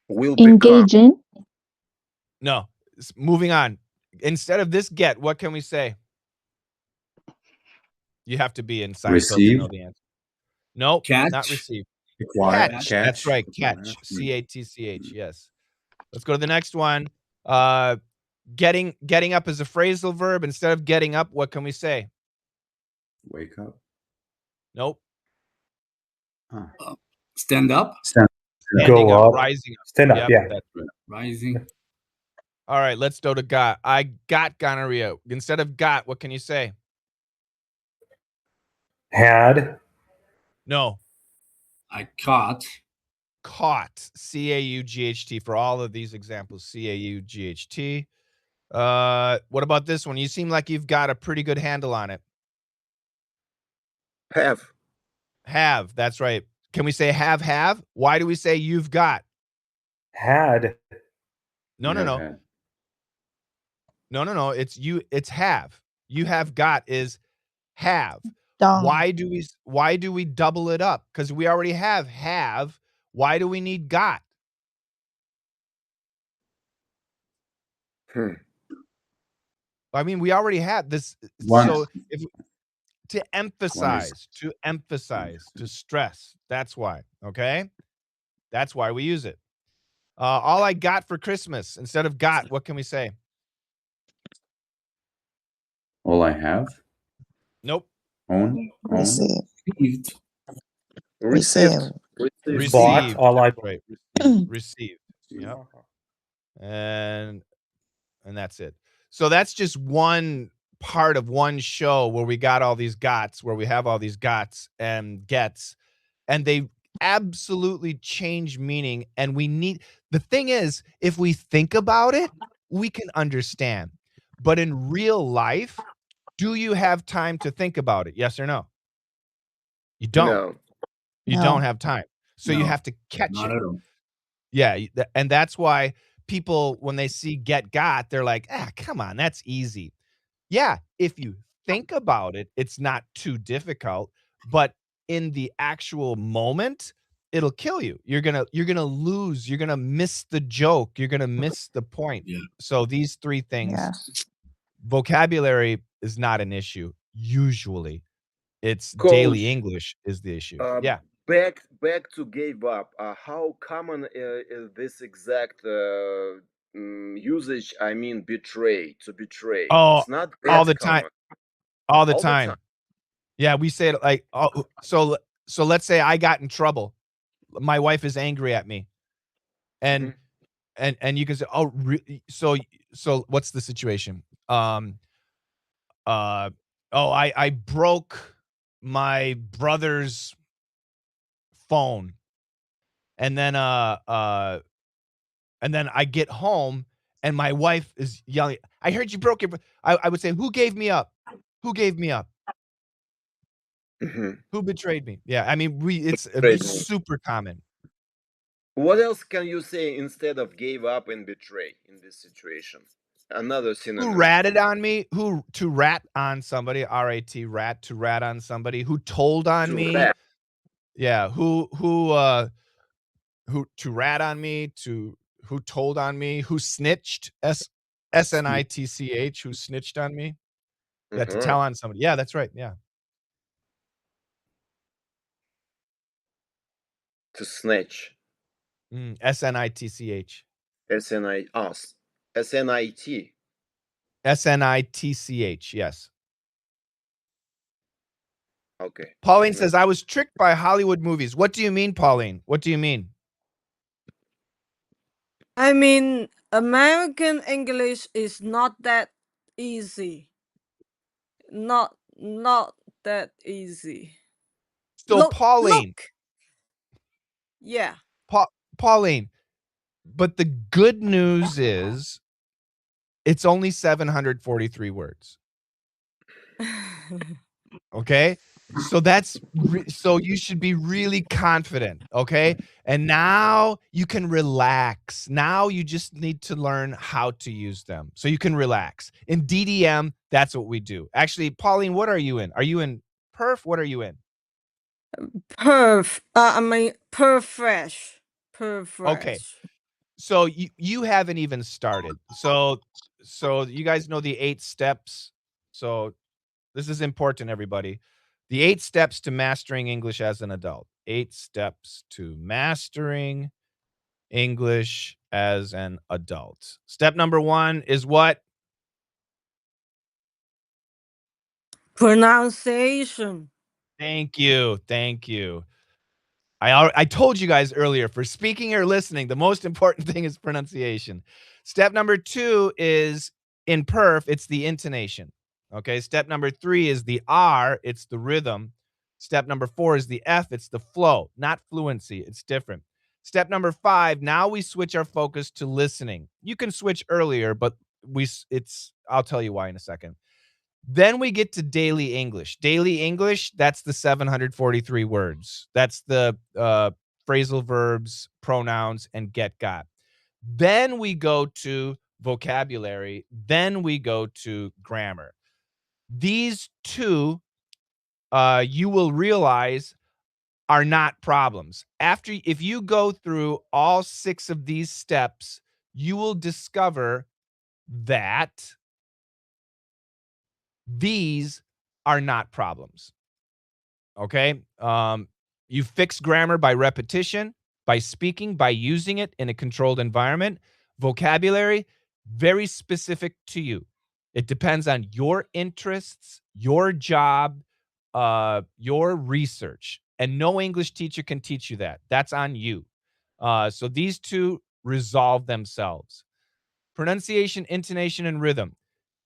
E: Will become.
F: Engaging.
A: No. Moving on. Instead of this get, what can we say? You have to be in Seinfeld to know the answer. Nope,
D: Catch.
A: not receive.
B: Acquire.
A: Catch. That's right. Catch. CATCH. Yes. Let's go to the next one. Getting up is a phrasal verb. Instead of getting up, what can we say?
B: Wake up.
A: Nope.
D: Stand up.
A: Standing
C: Go
A: up,
C: up.
A: rising up.
C: Stand up.
A: Yep,
C: Yeah.
A: that's right.
D: Rising.
A: All right, let's go to got. I got gonorrhea. Instead of got, what can you say?
C: Had.
A: No.
D: I caught.
A: Caught. CAUGHT for all of these examples. CAUGHT. What about this one? You seem like you've got a pretty good handle on it.
E: Have.
A: Have. That's right. Can we say have? Why do we say you've got?
C: Had.
A: No.
B: Had.
A: No. It's have. You have got is have.
H: Done.
A: Why do we double it up? Because we already have. Why do we need got? I mean, we already have this.
B: Once.
A: So if to emphasize, to stress. That's why. Okay, that's why we use it. All I got for Christmas instead of got. What can we say?
B: All I have.
A: Nope.
B: Own.
H: Receive.
E: Received.
A: Received.
C: All I
A: That's right. Received. Yep. And that's it. So that's just one part of one show where we got all these gots, where we have all these gots and gets, and they absolutely change meaning. And the thing is, if we think about it, we can understand. But in real life, do you have time to think about it? Yes or no? You don't.
E: No.
A: You
H: No.
A: don't have time. So you
D: No,
A: have to catch
D: not
A: it.
D: at all.
A: Yeah, and that's why people, when they see get got, they're like, come on, that's easy. Yeah, if you think about it, it's not too difficult, but in the actual moment, it'll kill you. You're gonna lose. You're gonna miss the joke. You're gonna miss the point.
D: Yeah.
A: So these three things,
H: Yes.
A: vocabulary is not an issue. Usually, it's
E: Coach,
A: daily English is the issue. Yeah.
E: Back to gave up. How common is this exact usage? I mean, betray, to betray.
A: Oh,
E: It's not
A: all
E: that
A: the time.
E: common.
A: All the
E: All the
A: time.
E: time.
A: Yeah, we say it like, so let's say I got in trouble. My wife is angry at me. And and you can say, "Oh, so what's the situation?" I broke my brother's phone. And then I get home and my wife is yelling, "I heard you broke your." I would say, "Who gave me up? Who gave me up? Who betrayed me?" Yeah, I mean, it's
E: Betrayed me.
A: super common.
E: What else can you say instead of gave up and betray in this situation? Another
A: Who
E: synonym.
A: ratted on me? Who to rat on somebody? R-A-T, rat, to rat on somebody. Who told on
E: To
A: me?
E: rat.
A: Yeah, who to rat on me? Who told on me? Who snitched? S-N-I-T-C-H. Who snitched on me? Yeah, to tell on somebody. Yeah, that's right. Yeah.
E: To snitch.
A: S-N-I-T-C-H.
E: S-N-I S-N-I-T.
A: S-N-I-T-C-H. Yes.
E: Okay.
A: Pauline says, I was tricked by Hollywood movies. What do you mean, Pauline? What do you mean?
I: I mean, American English is not that easy. Not that easy.
A: So, Pauline.
I: Look. Yeah.
A: Pauline, but the good news is it's only 743 words. Okay? So that's so you should be really confident, okay? And now you can relax. Now you just need to learn how to use them so you can relax. In DDM, that's what we do. Actually, Pauline, what are you in? Are you in Perf? What are you in?
I: Perf. I mean, Perfresh. Perfresh.
A: Okay. So you haven't even started. So you guys know the 8 steps. So this is important, everybody. The 8 steps to mastering English as an adult. 8 steps to mastering English as an adult. Step number 1 is what?
I: Pronunciation.
A: Thank you. Thank you. I told you guys earlier, for speaking or listening, the most important thing is pronunciation. Step number 2 is in perf, it's the intonation. Okay. Step number 3 is the R, it's the rhythm. Step number 4 is the F, it's the flow, not fluency. It's different. Step number 5, now we switch our focus to listening. You can switch earlier, but I'll tell you why in a second. Then we get to daily English. Daily English, that's the 743 words. That's the phrasal verbs, pronouns, and get got. Then we go to vocabulary. Then we go to grammar. These two you will realize are not problems. If you go through all 6 of these steps, you will discover that these are not problems. Okay? You fix grammar by repetition, by speaking, by using it in a controlled environment. Vocabulary, very specific to you. It depends on your interests, your job, your research. And no English teacher can teach you that. That's on you. So these 2 resolve themselves. Pronunciation, intonation, and rhythm.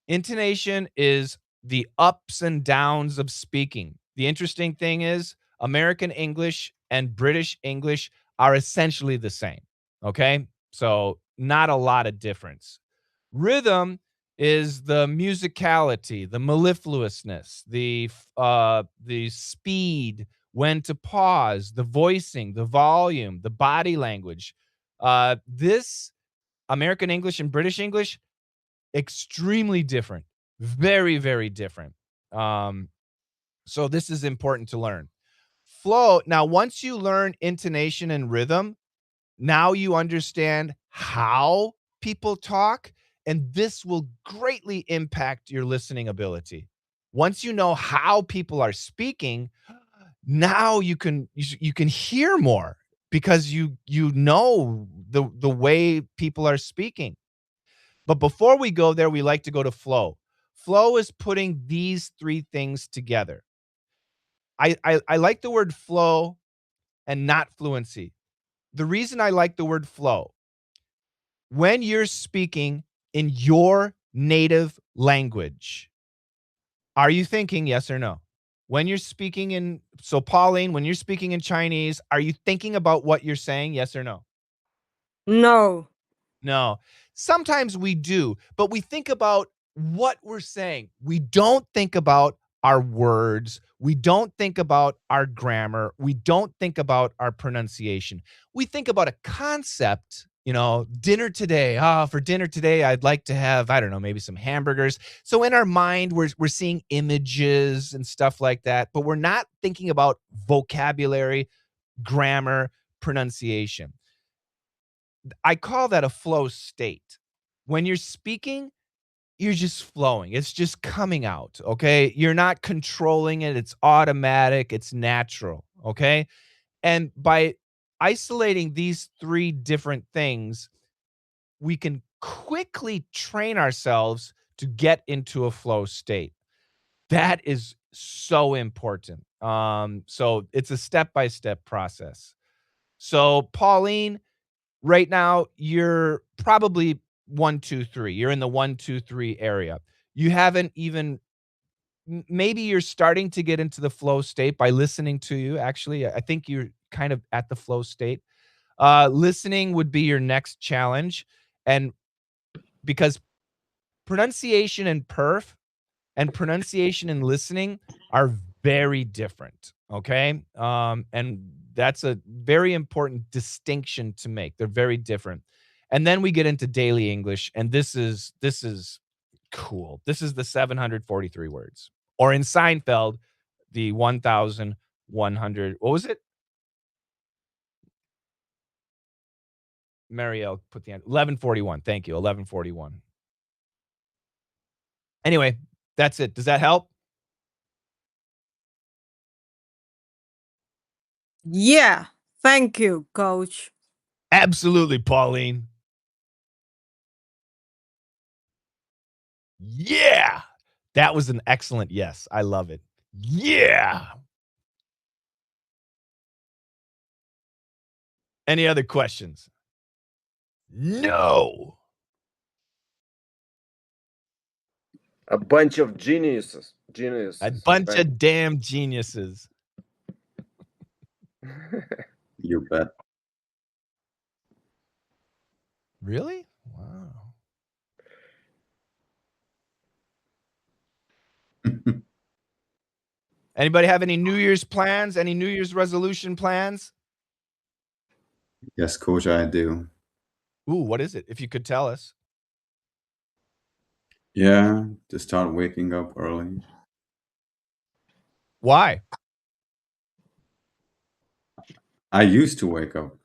A: Intonation is the ups and downs of speaking. The interesting thing is American English and British English are essentially the same. Okay? So not a lot of difference. Rhythm is the musicality, the mellifluousness, the speed, when to pause, the voicing, the volume, the body language. This American English and British English, extremely different. Very, very different. So this is important to learn. Flow. Now, once you learn intonation and rhythm, now you understand how people talk, and this will greatly impact your listening ability. Once you know how people are speaking, now you can hear more because you know the way people are speaking. But before we go there, we like to go to flow. Flow is putting these 3 things together. I like the word flow and not fluency. The reason I like the word flow, when you're speaking in your native language, are you thinking yes or no? When you're speaking so Pauline, when you're speaking in Chinese, are you thinking about what you're saying, yes or no?
I: No.
A: No. Sometimes we do, but we think about what we're saying. We don't think about our words. We don't think about our grammar. We don't think about our pronunciation. We think about a concept, dinner today. For dinner today, I'd like to have, I don't know, maybe some hamburgers. So in our mind, we're seeing images and stuff like that, but we're not thinking about vocabulary, grammar, pronunciation. I call that a flow state. When you're speaking, you're just flowing. It's just coming out, okay? You're not controlling it. It's automatic. It's natural, okay? And by isolating these 3 different things, we can quickly train ourselves to get into a flow state. That is so important. So it's a step-by-step process. So Pauline, right now, you're probably 1, 2, 3. You're in the 1, 2, 3 area. You haven't even maybe you're starting to get into the flow state by listening to you. Actually, I think you're kind of at the flow state. Listening would be your next challenge. And because pronunciation and perf and pronunciation and listening are very different, okay? And that's a very important distinction to make. They're very different. And then we get into daily English, and this is cool. This is the 743 words. Or in Seinfeld, the 1,100. What was it? Marielle put the 1141. Thank you. 1141. Anyway, that's it. Does that help?
I: Yeah. Thank you, coach.
A: Absolutely, Pauline. Yeah. That was an excellent yes. I love it. Yeah. Any other questions? No.
E: A bunch of geniuses.
A: A bunch of damn geniuses.
B: You bet.
A: Really? Wow. Anybody have any New Year's plans? Any New Year's resolution plans?
B: Yes, coach, I do.
A: Ooh, what is it? If you could tell us.
B: Yeah, to start waking up early.
A: Why?
B: I used to wake up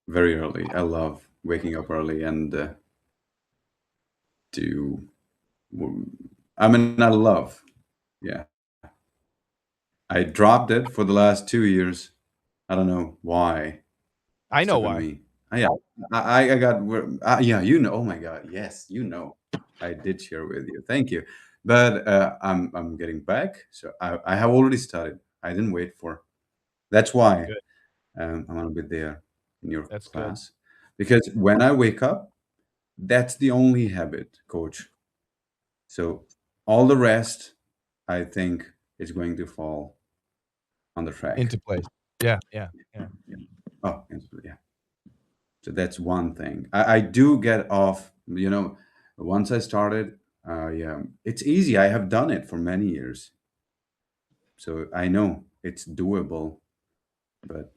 B: very early. I love waking up early and to. I mean, I love. Yeah, I dropped it for the last 2 years. I don't know why.
A: I know
B: Stuck with
A: why.
B: me. Yeah, I got. Yeah, you know. Oh my God, yes, you know. I did share with you. Thank you. But I'm getting back. So I have already started. I didn't wait for. That's why
A: Good.
B: I'm gonna be there in your
A: That's good.
B: class because when I wake up, that's the only habit, coach. So all the rest, I think, is going to fall on the track.
A: Into place. Yeah, yeah, yeah.
B: Yeah. Oh, yeah. So that's one thing. I do get off, once I started, yeah, it's easy. I have done it for many years. So I know it's doable, but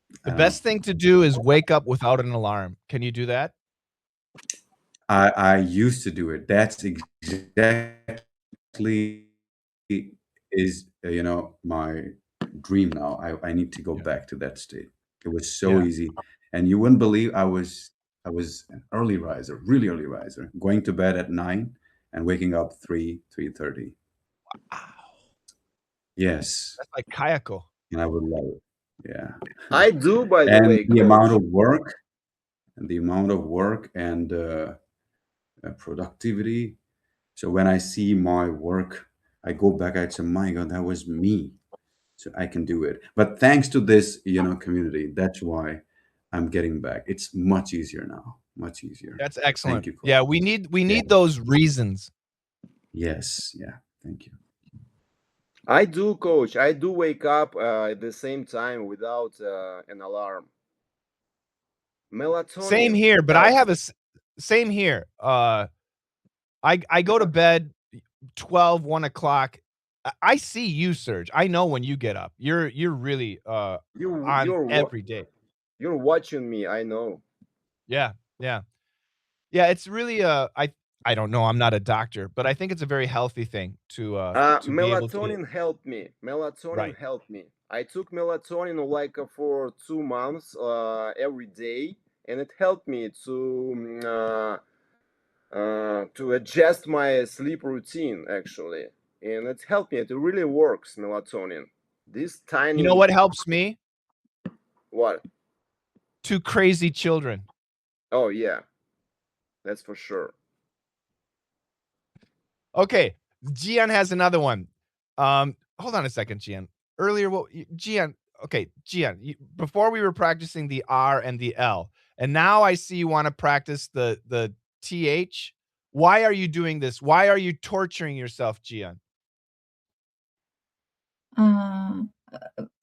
B: I
A: The
B: don't know.
A: best thing to do is wake up without an alarm. Can you do that?
B: I used to do it. That's exactly is my dream now. I need to go
A: Yeah.
B: back to that state. It was so
A: Yeah.
B: easy, and you wouldn't believe I was an early riser, really early riser, going to bed at 9 and waking up 3:30.
A: Wow.
B: Yes,
A: That's like Kayako.
B: and I would love it. Yeah,
E: I do, by the
B: and
E: way,
B: the amount
E: coach.
B: of work and productivity. So when I see my work, I go back. I say, "My God, that was me." So I can do it. But thanks to this, community, that's why I'm getting back. It's much easier now. Much easier.
A: That's
B: Thank
A: excellent.
B: you, Cole.
A: Yeah, we need
B: Yeah.
A: those reasons.
B: Yes. Yeah. Thank you.
E: I do, coach. I do wake up at the same time without an alarm.
A: Same
E: Melatonin
A: here, but I have
E: helps.
A: same here. I go to bed 12, 1 o'clock. I see you, Serge. I know when you get up. You're really
E: You
A: on
E: you're wa-
A: every day.
E: you're watching me. I know.
A: Yeah, yeah. Yeah, it's really I don't know, I'm not a doctor, but I think it's a very healthy thing to be able to
E: Melatonin helped me. Melatonin
A: right.
E: helped me. I took melatonin like for 2 months every day, and it helped me to adjust my sleep routine actually, and it helped me. It really works, melatonin. This
A: You know
E: tiny
A: what helps me?
E: what?
A: 2 crazy children.
E: Oh yeah, that's for sure.
A: Okay, Gian has another one. Hold on a second, Gian. Earlier, Gian? Okay, Gian. Before we were practicing the R and the L, and now I see you want to practice the TH. Why are you doing this? Why are you torturing yourself, Gian?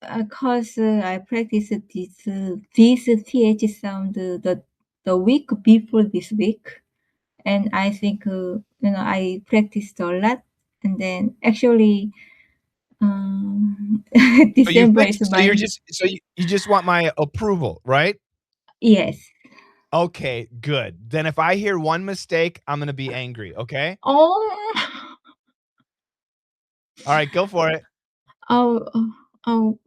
G: Because I practice this th sound the week before this week, and I think I practiced a lot, and then actually
A: So you
G: December is
A: fixed. So you're
G: my
A: just. So you just want my approval, right?
G: yes.
A: Okay, good. Then if I hear one mistake, I'm gonna be angry. Okay.
G: Oh.
A: All right, go for it.
G: Oh,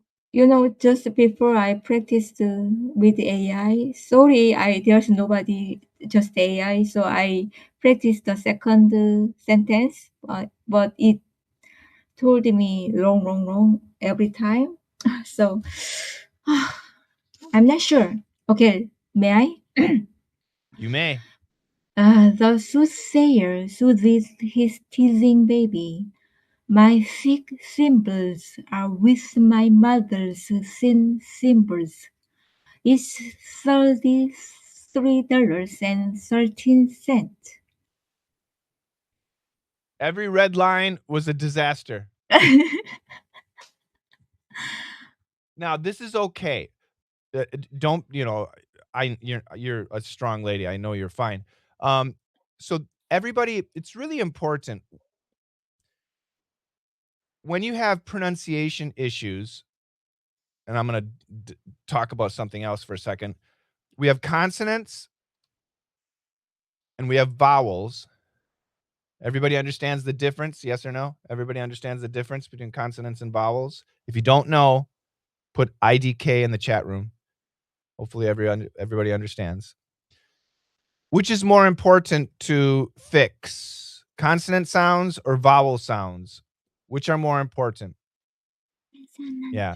G: just before I practiced with AI, sorry, there's nobody, just AI. So I practiced the second sentence, but it told me wrong, wrong, wrong every time. So I'm not sure. Okay, may I?
A: You may.
G: The soothsayer soothes his teasing baby. My thick cymbals are with my mother's thin cymbals. It's $33.13.
A: Every red line was a disaster. Now this is okay. Don't you're a strong lady. I know you're fine. So everybody, it's really important when you have pronunciation issues. And I'm gonna talk about something else for a second. We have consonants and we have vowels. Everybody understands the difference? Yes or no? Everybody understands the difference between consonants and vowels? If you don't know, put IDK in the chat room. Hopefully everybody understands. Which is more important to fix? Consonant sounds or vowel sounds? Which are more important? Yeah,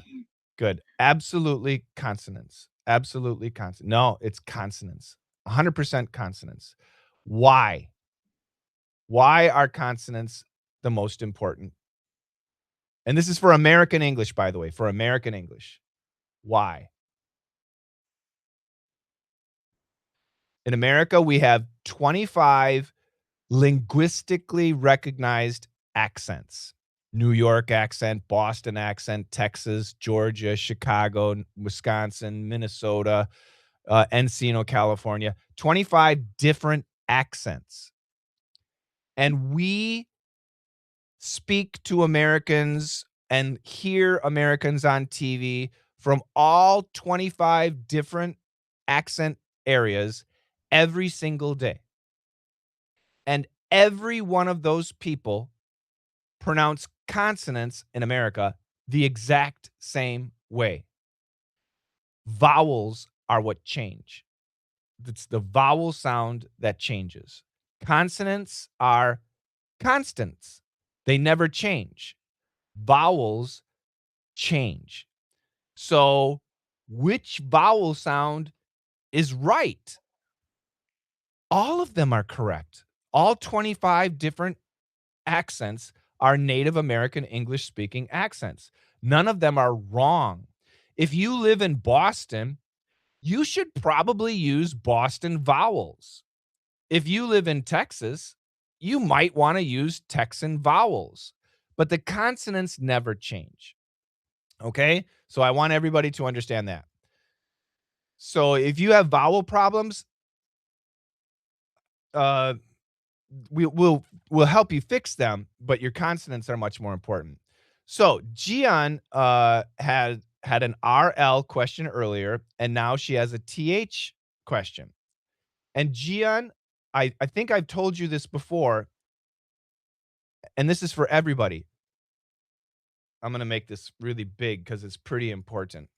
A: good. Absolutely consonants. Absolutely consonants. No, it's consonants. 100% consonants. Why? Why are consonants the most important? And this is for American English, by the way, for American English. Why? In America, we have 25 linguistically recognized accents. New York accent, Boston accent, Texas, Georgia, Chicago, Wisconsin, Minnesota, Encino, California. 25 different accents. And we speak to Americans and hear Americans on TV from all 25 different accent areas every single day. And every one of those people pronounce consonants in America the exact same way. Vowels are what change. It's the vowel sound that changes. Consonants are constants. They never change. Vowels change. So, which vowel sound is right? All of them are correct. All 25 different accents are Native American English speaking accents. None of them are wrong. If you live in Boston, you should probably use Boston vowels. If you live in Texas, you might want to use Texan vowels, but the consonants never change. Okay? So I want everybody to understand that. So if you have vowel problems, we'll help you fix them, but your consonants are much more important. So Gian had an RL question earlier, and now she has a TH question. And Gian, I think I've told you this before, and this is for everybody. I'm going to make this really big because it's pretty important.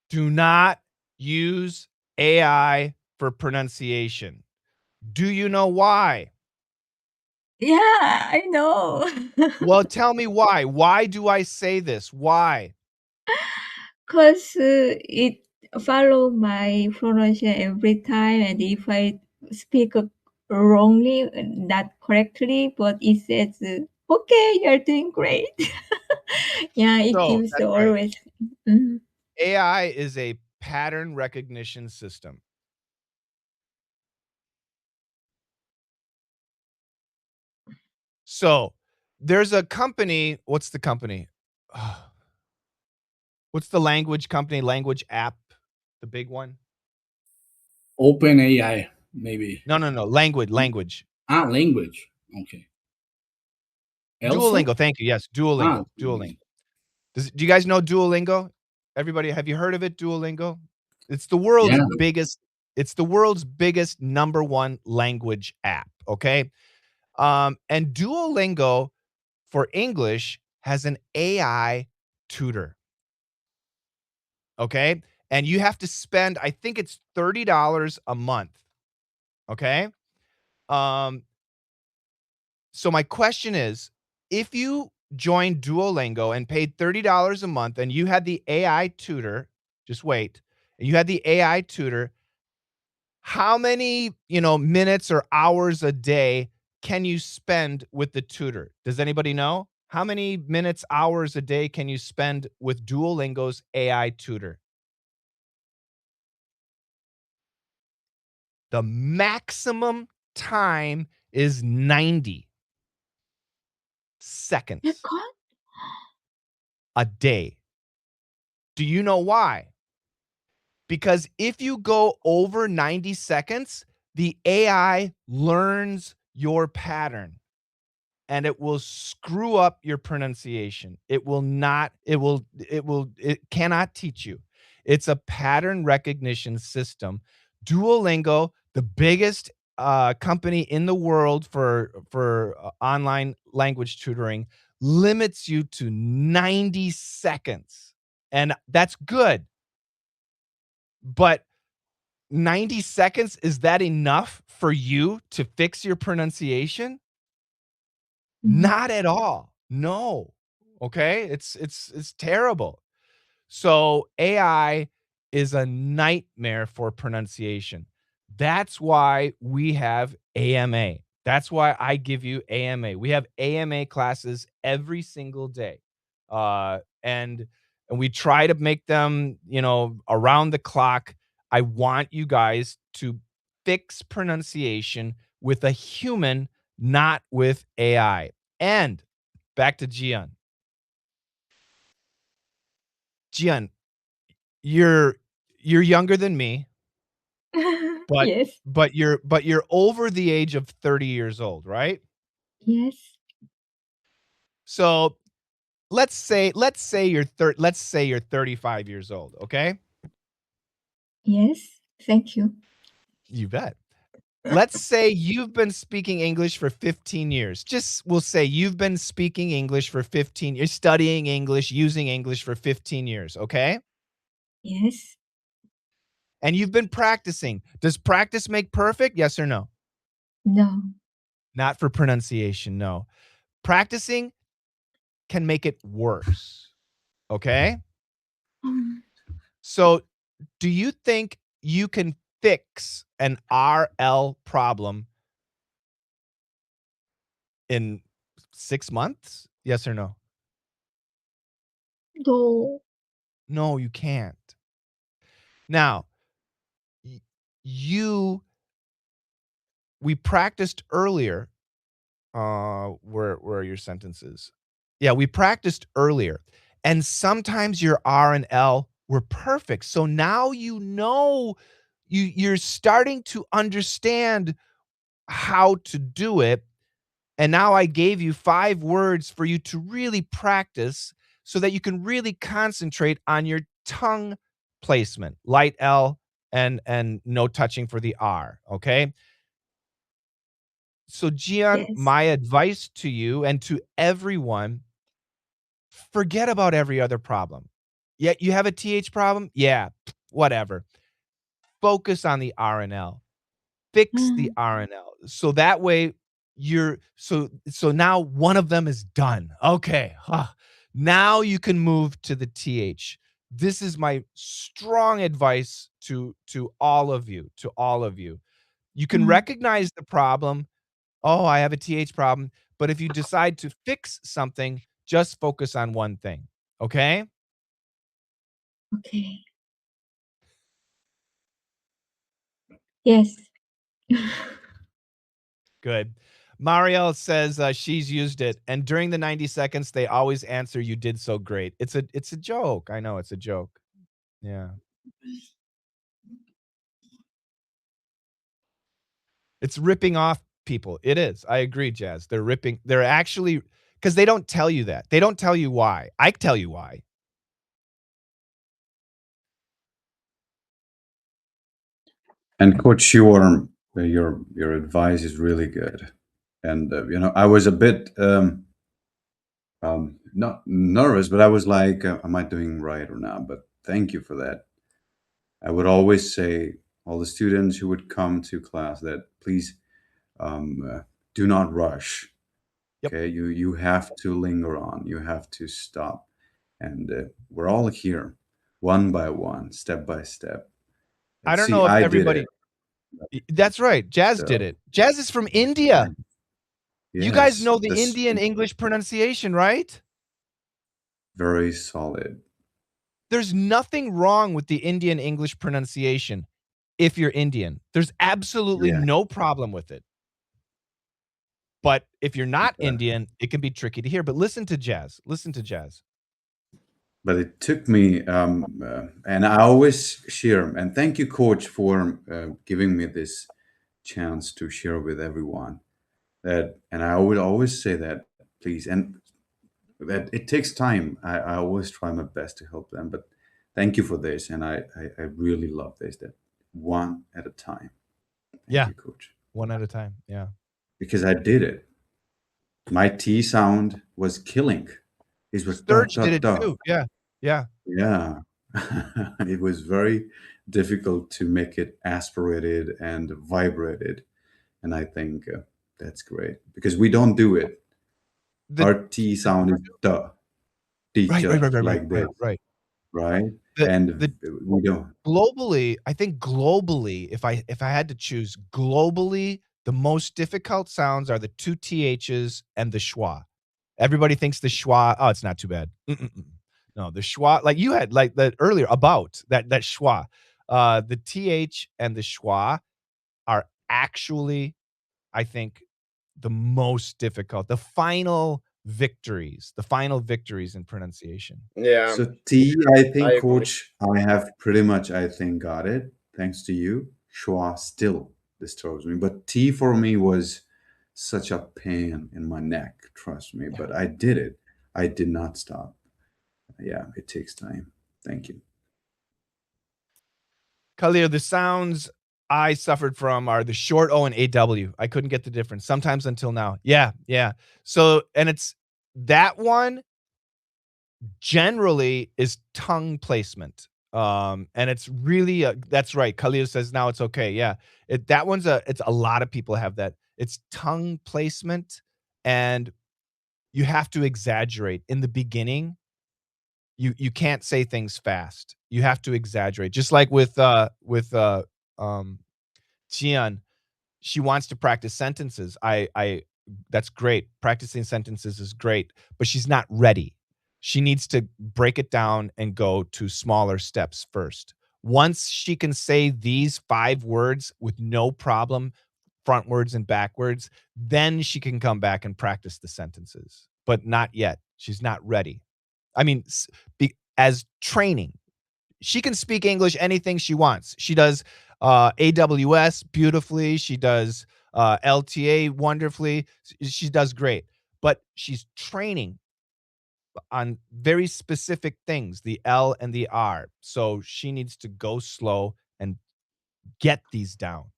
A: Do not use AI for pronunciation. Do you know why?
G: Yeah, I know.
A: Well, tell me why. Why do I say this? Why?
G: Because it follow my pronunciation every time, and if I speak wrongly, not correctly, but it says, "Okay, you're doing great." Yeah, it
A: So,
G: gives
A: that's right.
G: always. Mhm.
A: AI is a pattern recognition system. So, there's a company, what's the company? What's the language company, language app, the big one?
D: Open AI, maybe.
A: No, language.
D: Language. Okay. Elsa?
A: Duolingo, thank you. Yes, Duolingo.
D: Duolingo.
A: Do you guys know Duolingo? Everybody, have you heard of it, Duolingo? It's the world's biggest number one language app, okay? And Duolingo for English has an AI tutor. Okay? And you have to spend, I think it's $30 a month. Okay? So my question is, if you joined Duolingo and paid $30 a month and you had the AI tutor, just wait, and you had the AI tutor, how many, minutes or hours a day can you spend with the tutor? Does anybody know? How many minutes, hours a day can you spend with Duolingo's AI tutor? The maximum time is 90 seconds a day. Do you know why? Because if you go over 90 seconds, the AI learns your pattern. and it will screw up your pronunciation. It will not, it cannot teach you. It's a pattern recognition system. Duolingo, the biggest company in the world for online language tutoring, limits you to 90 seconds. And that's good. But 90 seconds, is that enough for you to fix your pronunciation? Not at all. No. Okay? It's terrible. So AI is a nightmare for pronunciation. That's why we have AMA. That's why I give you AMA. We have AMA classes every single day. And we try to make them, around the clock. I want you guys to fix pronunciation with a human, not with AI. And back to Gian. Gian, you're younger than me, but
G: Yes.
A: you're over the age of 30 years old, right?
G: Yes.
A: So let's say you're 35 years old, okay?
G: Yes. Thank you.
A: You bet. Let's say you've been speaking English for 15 years. We'll say you've been speaking English for 15 years, studying English, using English for 15 years, okay?
G: Yes.
A: And you've been practicing. Does practice make perfect? Yes or no?
G: No.
A: Not for pronunciation, no. Practicing can make it worse, okay? So, do you think you can fix an RL problem in 6 months? Yes or no?
G: No.
A: No, you can't. Now, we practiced earlier. Where are your sentences? Yeah, we practiced earlier, and sometimes your R and L were perfect. So now you're starting to understand how to do it. And now I gave you 5 words for you to really practice so that you can really concentrate on your tongue placement, light L and no touching for the R, okay? So Gian,
G: Yes.
A: my advice to you and to everyone, forget about every other problem. Yeah, you have a TH problem? Yeah, whatever. Focus on the R and L. Fix the R and L. So that way so now one of them is done. Okay. Now you can move to the TH. This is my strong advice to all of you, You can recognize the problem. Oh, I have a TH problem. But if you decide to fix something, just focus on one thing. Okay?
G: Okay. Yes.
A: Good. Marielle says she's used it, and during the 90 seconds, they always answer, "You did so great." It's a joke. I know it's a joke. Yeah. It's ripping off people. It is. I agree, Jazz. They're actually, because they don't tell you that. They don't tell you why. I tell you why.
B: And Coach, your advice is really good. And I was a bit not nervous, but I was like, am I doing right or not? But thank you for that. I would always say all the students who would come to class that please do not rush.
A: Yep.
B: Okay, you have to linger on. You have to stop, and we're all here, one by one, step by step.
A: I don't
B: See,
A: know if
B: I did
A: everybody.
B: it.
A: That's right. Jazz
B: So
A: did it. Jazz is from India. You guys
B: yes,
A: know the
B: that's
A: Indian English pronunciation, right?
B: very solid.
A: There's nothing wrong with the Indian English pronunciation if you're Indian. There's absolutely
B: Yeah,
A: no problem with it. But if you're not
B: uh,
A: Indian, it can be tricky to hear. But listen to Jazz. Listen to Jazz.
B: but it took me, and I always share. And thank you, Coach, for giving me this chance to share with everyone. and I would always say that, please, and that it takes time. I always try my best to help them, but thank you for this, and I really love this. That one at a time. Thank
A: Yeah,
B: you, Coach,
A: one at a time. Yeah.
B: because I did it. My T sound was killing. It was da
A: Sturge
B: da
A: did it
B: da.
A: too. Yeah. Yeah.
B: Yeah. It was very difficult to make it aspirated and vibrated. And I think that's great because we don't do it.
A: The
B: Our T sound is duh,
A: right, right,
B: teacher,
A: right, right, right,
B: like
A: right,
B: this,
A: right.
B: right?
A: The
B: And
A: the
B: we don't.
A: globally, I think globally, if I had to choose globally, the most difficult sounds are the 2 THs and the schwa. Everybody thinks the schwa, oh, it's not too bad. No, the schwa, like you had like that earlier about that schwa. The TH and the schwa are actually, I think, the most difficult, the final victories in pronunciation.
E: Yeah,
B: So T, I
E: I
B: think,
E: agree.
B: Coach, I have pretty much, I think, got it. Thanks to you. Schwa still disturbs me, but T for me was such a pain in my neck. Trust me,
A: Yeah.
B: but I did it. I did not stop. Yeah, it takes time. Thank you.
A: Khalil, the sounds I suffered from are the short O and AW. I couldn't get the difference sometimes until now. Yeah, yeah. So, and it's that one generally is tongue placement. And it's really that's right. Khalil says now it's okay. Yeah. That one's it's a lot of people have that. It's tongue placement, and you have to exaggerate in the beginning. You can't say things fast. You have to exaggerate. Just like with Jian, she wants to practice sentences. I That's great. Practicing sentences is great, but she's not ready. She needs to break it down and go to smaller steps first. Once she can say these 5 words with no problem, frontwards and backwards, then she can come back and practice the sentences. But not yet. She's not ready. I mean, as training, she can speak English anything she wants. She does AWS beautifully. She does LTA wonderfully. She does great, but she's training on very specific things, the L and the R. So she needs to go slow and get these down.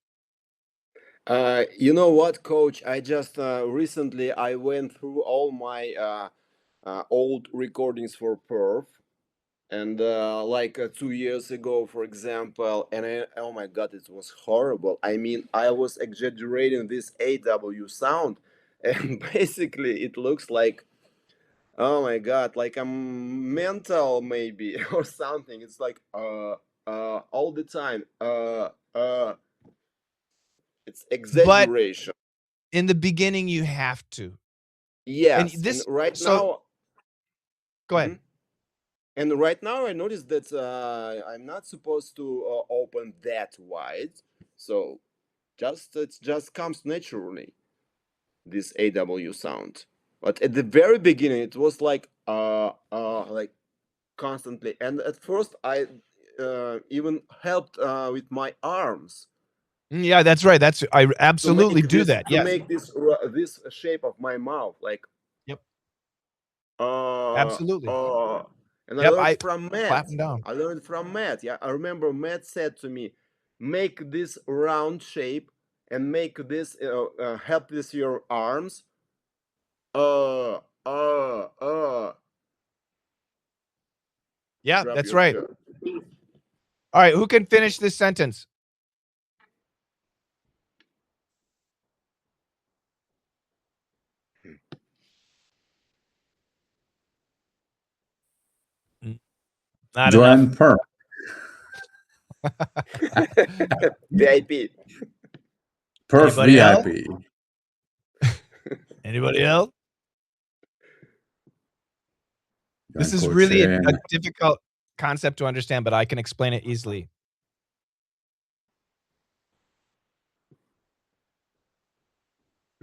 E: You know what, Coach? I just recently I went through all my old recordings for Perf, and like 2 years ago, for example, and oh my God, it was horrible. I mean, I was exaggerating this AW sound, and basically it looks like, oh my God, like I'm mental maybe or something. It's like all the time it's
A: But
E: exaggeration.
A: in the beginning, you have to. And
E: Yes, and
A: this,
E: right
A: so
E: now.
A: go ahead.
E: Mhm. And right now I noticed that I'm not supposed to open that wide, so it just comes naturally, this AW sound. But at the very beginning, it was like constantly, and at first I even helped with my arms
A: Yeah, that's right. I
E: to
A: absolutely
E: make
A: do
E: this
A: that. Yes.
E: this shape of my mouth, like
A: Yep.
E: uh
A: Absolutely.
E: uh and I
A: Yep.
E: learned from
A: Clap
E: Matt.
A: them down.
E: I learned from Matt. Yeah, I remember Matt said to me, make this round shape and make this help this your arms. uh uh uh
A: Yeah,
E: Drop
A: that's
E: your
A: right.
E: shirt.
A: All right, who can finish this sentence? Not enough.
B: Join Per.
E: VIP.
B: Perf
A: Anybody else?
B: VIP.
A: Anybody else? This
B: Join
A: is
B: Coach
A: really a
B: Shane.
A: difficult concept to understand, but I can explain it easily.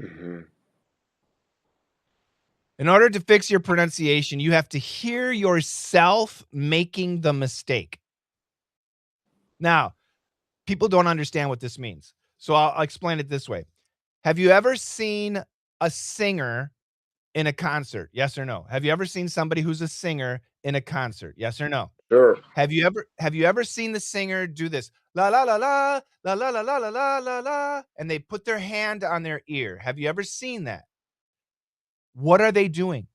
E: Mhm.
A: In order to fix your pronunciation, you have to hear yourself making the mistake. Now, people don't understand what this means. So I'll explain it this way. Have you ever seen a singer in a concert? Yes or no? Have you ever seen somebody who's a singer in a concert? Yes or no?
E: Sure.
A: Have you ever seen the singer do this? La la la la la la la la la la la la, and they put their hand on their ear. Have you ever seen that? What are they doing?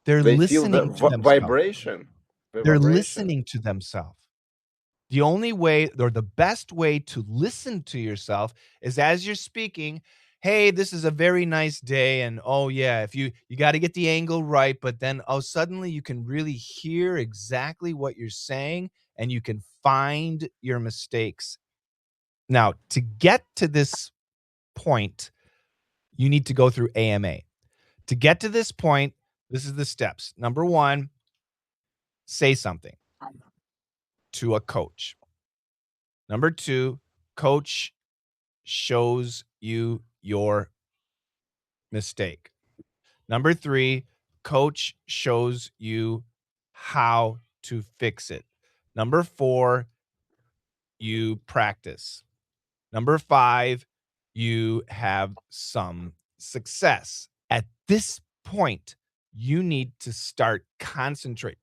A: They're
E: They feel the
A: listening to themselves.
E: vibration. The
A: They're
E: vibration.
A: listening to themselves. The only way or the best way to listen to yourself is as you're speaking, hey, this is a very nice day. And oh, yeah, if you got to get the angle right, but then suddenly you can really hear exactly what you're saying and you can find your mistakes. Now, to get to this point, you need to go through AMA. To get to this point, this is the steps. Number 1, say something to a coach. Number 2, coach shows you your mistake. Number 3, coach shows you how to fix it. Number 4, you practice. Number 5, you have some success. At this point, you need to start concentrating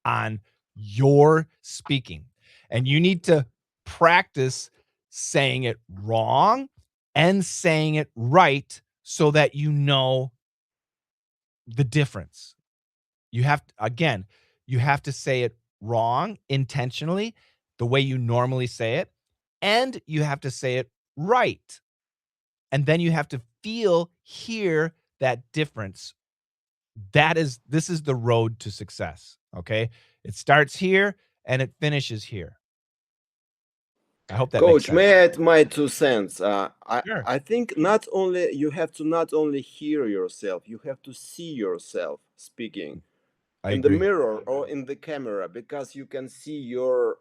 A: on your speaking, and you need to practice saying it wrong and saying it right so that you know the difference. You have to say it wrong intentionally, the way you normally say it, and you have to say it right. And then you have to hear that difference. This is the road to success, okay? It starts here and it finishes here. I hope that makes
E: Coach,
A: sense.
E: may I add my 2 cents?
A: Sure.
E: I think you have to not only hear yourself, you have to see yourself speaking
A: I
E: in the
A: agree.
E: mirror or in the camera, because you can see your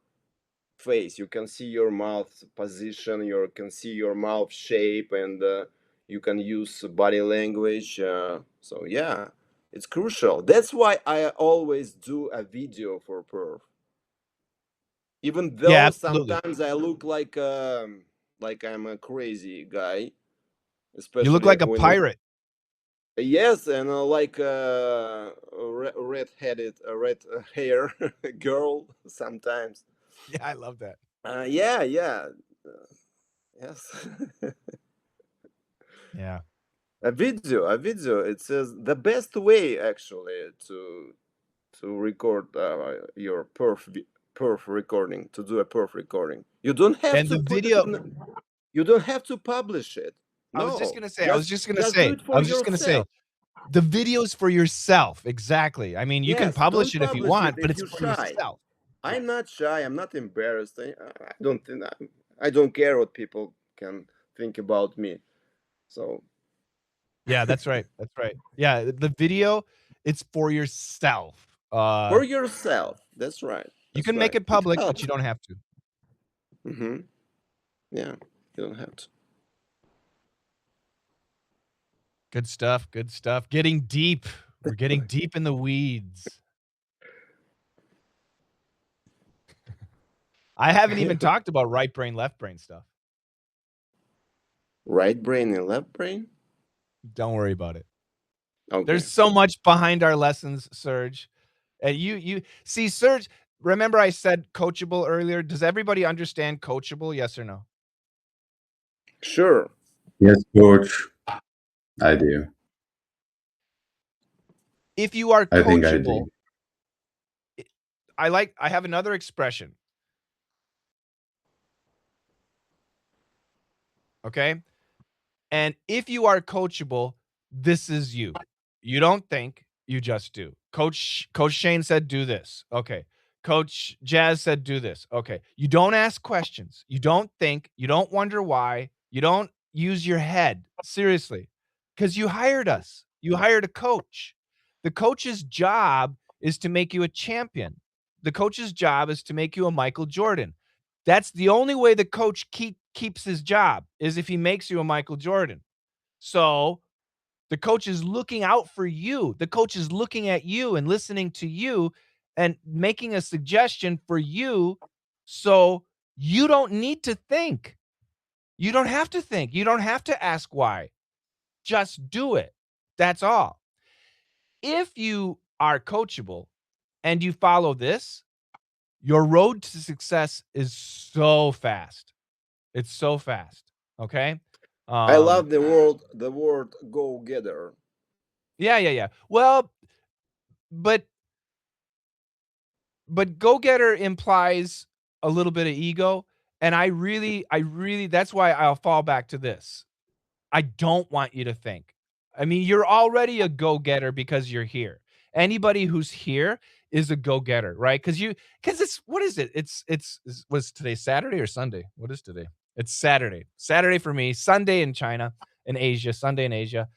E: face, you can see your mouth position, you can see your mouth shape, and you can use body language. So yeah, it's crucial. That's why I always do a video for perf. Even though
A: Yeah, absolutely.
E: sometimes I look like I'm a crazy guy,
A: You look
E: especially
A: like a
E: when
A: pirate.
E: yes, and like red-headed, red hair girl sometimes.
A: Yeah, I love that.
E: Yeah, yes.
A: Yeah.
E: A video. It says the best way actually to record your perf recording, to do a perf recording. You don't have
A: And
E: to
A: the
E: put it
A: video,
E: in. You don't have to publish it.
A: I was just
E: No,
A: gonna
E: just do it for
A: say,
E: yourself.
A: the video's for yourself. Exactly. I mean, you can
E: Yes,
A: publish
E: don't
A: it if you
E: publish it
A: want, but
E: if
A: it's
E: you're
A: for
E: shy.
A: yourself.
E: I'm not shy. I'm not embarrassed. I don't think I don't care what people can think about me. So
A: Yeah, that's right. That's right. Yeah, the video, it's for yourself.
E: for yourself. That's right.
A: You
E: That's
A: can make
E: right.
A: it public, but
E: helps.
A: you don't have to.
E: Mm-hmm. Yeah, you don't have to.
A: Good stuff. Good stuff. Getting deep. We're getting deep in the weeds. I haven't even talked about right brain, left brain stuff.
E: Right brain and left brain.
A: Don't worry about it.
E: Okay.
A: There's so much behind our lessons, Serge. And you see, Serge, remember I said coachable earlier? Does everybody understand coachable? Yes or no?
E: Sure.
B: Yes, coach. I do.
A: If you are
B: I think I
A: coachable,
B: do.
A: I have another expression. Okay? And if you are coachable, this is you. You don't think, you just do. Coach Shane said do this. Okay. Coach Jazz said do this. Okay. You don't ask questions. You don't think, you don't wonder why. You don't use your head. Seriously. Cuz you hired us. You hired a coach. The coach's job is to make you a champion. The coach's job is to make you a Michael Jordan. That's the only way the coach keeps his job, is if he makes you a Michael Jordan. So the coach is looking out for you. The coach is looking at you and listening to you and making a suggestion for you, so you don't need to think. You don't have to think. You don't have to ask why. Just do it. That's all. If you are coachable and you follow this, your road to success is so fast. It's so fast. Okay.
E: I love the word go getter.
A: Yeah. Well, but go-getter implies a little bit of ego, and I really that's why I'll fall back to this. I don't want you to think. I mean, you're already a go-getter because you're here. Anybody who's here is a go-getter, right? Because it's what is it? Was today Saturday or Sunday? What is today? It's Saturday. Saturday for me, Sunday in China, in Asia, Sunday in Asia.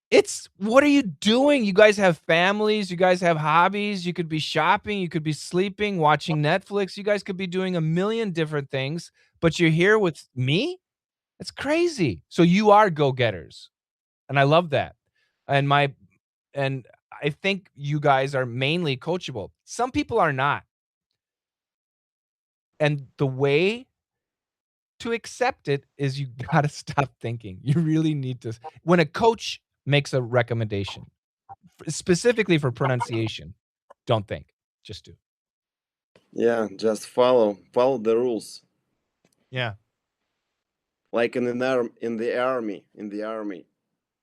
A: It's what are you doing? You guys have families, you guys have hobbies, you could be shopping, you could be sleeping, watching Netflix, you guys could be doing a million different things, but you're here with me? That's crazy. So you are go-getters, and I love that. And I think you guys are mainly coachable. Some people are not. And the way to accept it is you gotta stop thinking. You really need to when a coach makes a recommendation, specifically for pronunciation, don't think, just do.
E: Yeah, just follow the rules.
A: Yeah.
E: Like in the army.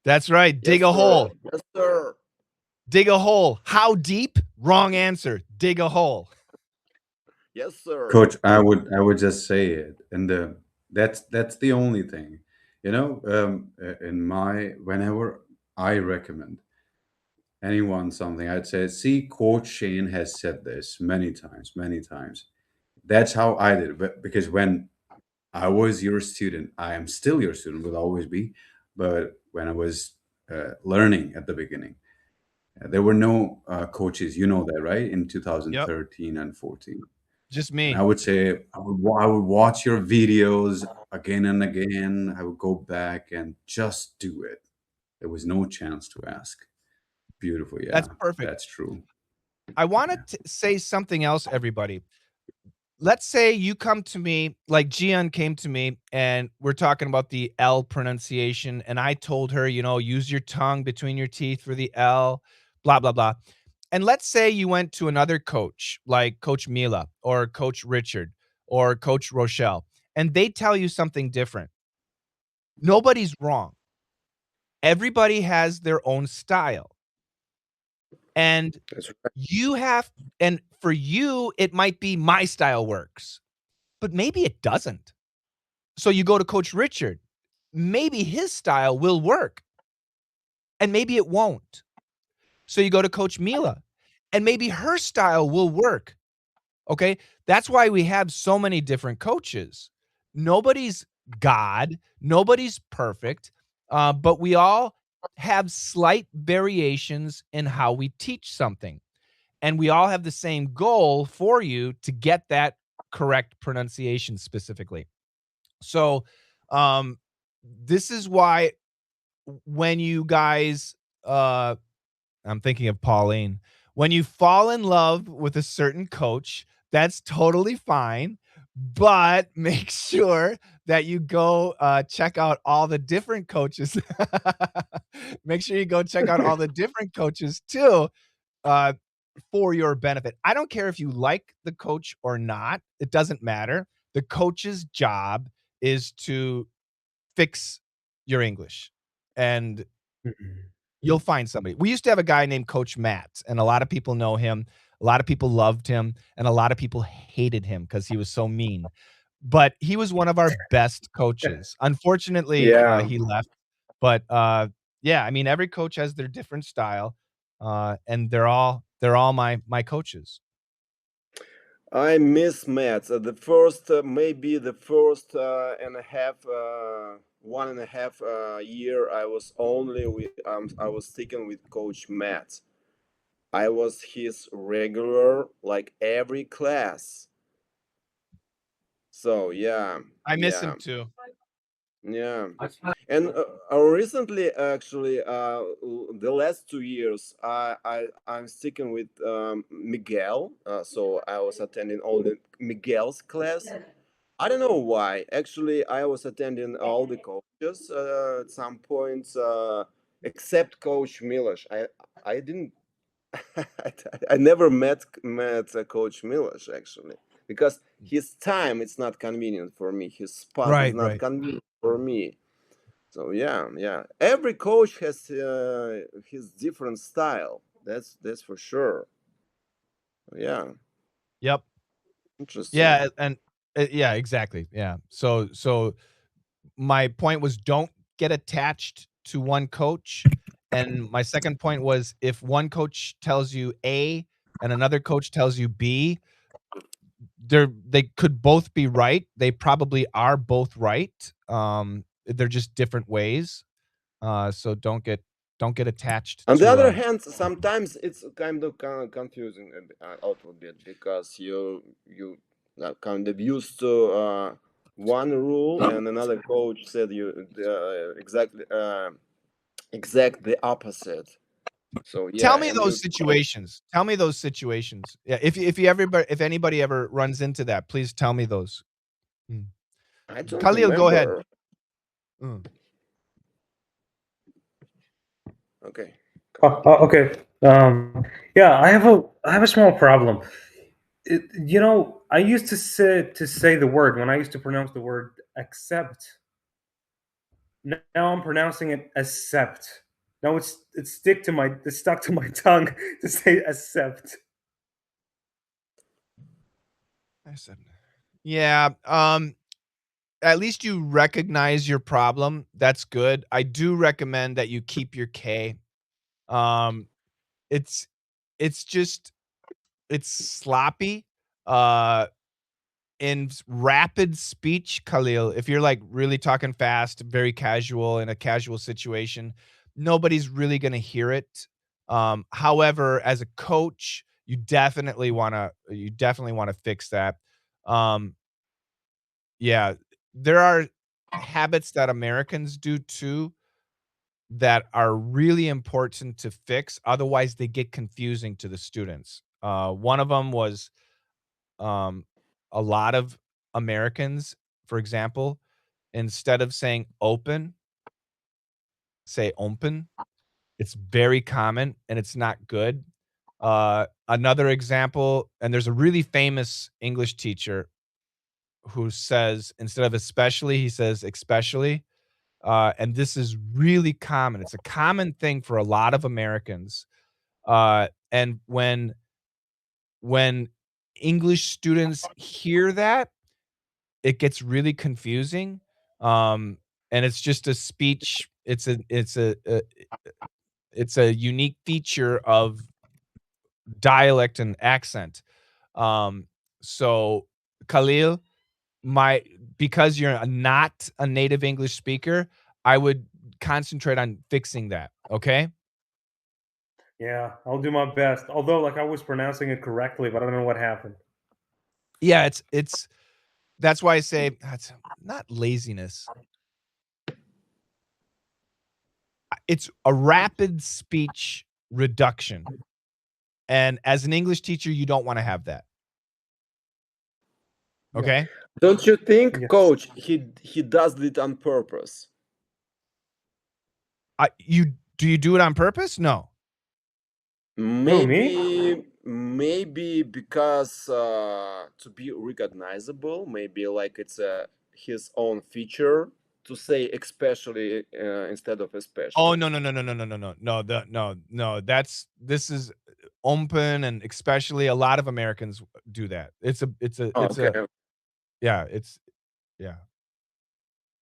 A: That's right. Dig
E: Yes,
A: a
E: sir.
A: hole.
E: Yes, sir.
A: Dig a hole. How deep? Wrong answer. Dig a hole.
E: Yes, sir.
B: Coach, I would just say it, and that's the only thing, whenever I recommend anyone something, I'd say, see, Coach Shane has said this many times, many times. That's how I did it. Because when I was your student, I am still your student, will always be. But when I was learning at the beginning, there were no coaches. You know that, right? In
A: Yep.
B: 2013 and 14.
A: Just
B: And
A: me.
B: I would say I would watch your videos again and again. I would go back and just do it. There was no chance to ask. Beautiful.
A: That's
B: Yeah,
A: perfect.
B: that's true.
A: I want to say something else, everybody. Let's say you come to me, like Gian came to me, and we're talking about the L pronunciation, and I told her, use your tongue between your teeth for the L, blah, blah, blah. And let's say you went to another coach, like Coach Mila or Coach Richard or Coach Rochelle, and they tell you something different. Nobody's wrong. Everybody has their own style. And
E: That's right.
A: and for you, it might be my style works, but maybe it doesn't. So you go to Coach Richard. Maybe his style will work, and maybe it won't. So you go to Coach Mila, and maybe her style will work. Okay? That's why we have so many different coaches. Nobody's God, nobody's perfect, but we all have slight variations in how we teach something. And we all have the same goal for you to get that correct pronunciation specifically. So, this is why when you guys, I'm thinking of Pauline, when you fall in love with a certain coach, that's totally fine, but make sure that you go check out all the different coaches. Make sure you go check out all the different coaches too, for your benefit. I don't care if you like the coach or not. It doesn't matter. The coach's job is to fix your English, and you'll find somebody. We used to have a guy named Coach Matt, and a lot of people know him. A lot of people loved him, and a lot of people hated him because he was so mean. But he was one of our best coaches. Unfortunately,
E: Yeah.
A: he left. But yeah, I mean, every coach has their different style, and they're all my coaches.
E: I miss maths. Maybe the first and a half, 1.5 year, I was sticking with Coach Matt. I was his regular, like every class. So yeah,
A: I miss him
E: yeah,
A: too.
E: yeah. And recently, actually, the last 2 years, I'm sticking with Miguel. So I was attending all the Miguel's class. I don't know why. Actually, I was attending all the coaches at some points, except Coach Milosh. I didn't. I never met Coach Milosh actually, because his time it's not convenient for me. His spot is
A: Right,
E: not
A: right.
E: convenient for me. So yeah, yeah. Every coach has his different style. That's for sure. Yeah,
A: Yep.
E: interesting.
A: Yeah, and yeah, exactly. Yeah. So my point was don't get attached to one coach. And my second point was if one coach tells you A and another coach tells you B, they could both be right. They probably are both right. They're just different ways. So don't get attached
E: On the
A: to
E: other hand, sometimes it's kind of confusing a little bit because you kind of used to one rule, and another coach said you exact the opposite. So
A: Tell
E: yeah,
A: me
E: and
A: those
E: you
A: situations. Tell me those situations. Yeah, if anybody ever runs into that, please tell me those. Mm.
E: I don't
A: Khalil, go ahead.
E: remember.
A: Mm.
E: Okay.
C: Okay. Yeah, I have a small problem. I used to say the word when I used to pronounce the word accept. Now I'm pronouncing it accept. Now it's stuck to my tongue to say accept.
A: I said, yeah. At least you recognize your problem. That's good. I do recommend that you keep your K. Um, it's just it's sloppy. Uh, in rapid speech, Khalil, if you're like really talking fast, very casual in a casual situation, nobody's really going to hear it. However, as a coach, you definitely want to fix that. Um, yeah, there are habits that Americans do too that are really important to fix. Otherwise, they get confusing to the students. One of them was um, a lot of Americans, for example, instead of saying open, say open. It's very common and it's not good. Another example, and there's a really famous English teacher who says instead of especially, he says especially. And this is really common. It's a common thing for a lot of Americans. And when English students hear that, it gets really confusing. Um, and it's just a speech. It's a unique feature of dialect and accent. Um, so Khalil, my because you're not a native English speaker, I would concentrate on fixing that. Okay.
C: Yeah, I'll do my best. Although, like, I was pronouncing it correctly, but I don't know what happened.
A: Yeah, it's that's why I say that's not laziness. It's a rapid speech reduction. And as an English teacher, you don't want to have that.
C: Yeah.
A: Okay?
E: Don't you think,
C: Yes.
E: Coach, he does it on purpose?
A: Do you do it on purpose? No.
C: Who, me?
E: Maybe because to be recognizable, maybe like it's his own feature to say especially instead of
A: Oh
E: especially.
A: no. This is open and especially a lot of Americans do that.
E: Okay.
A: Yeah, yeah.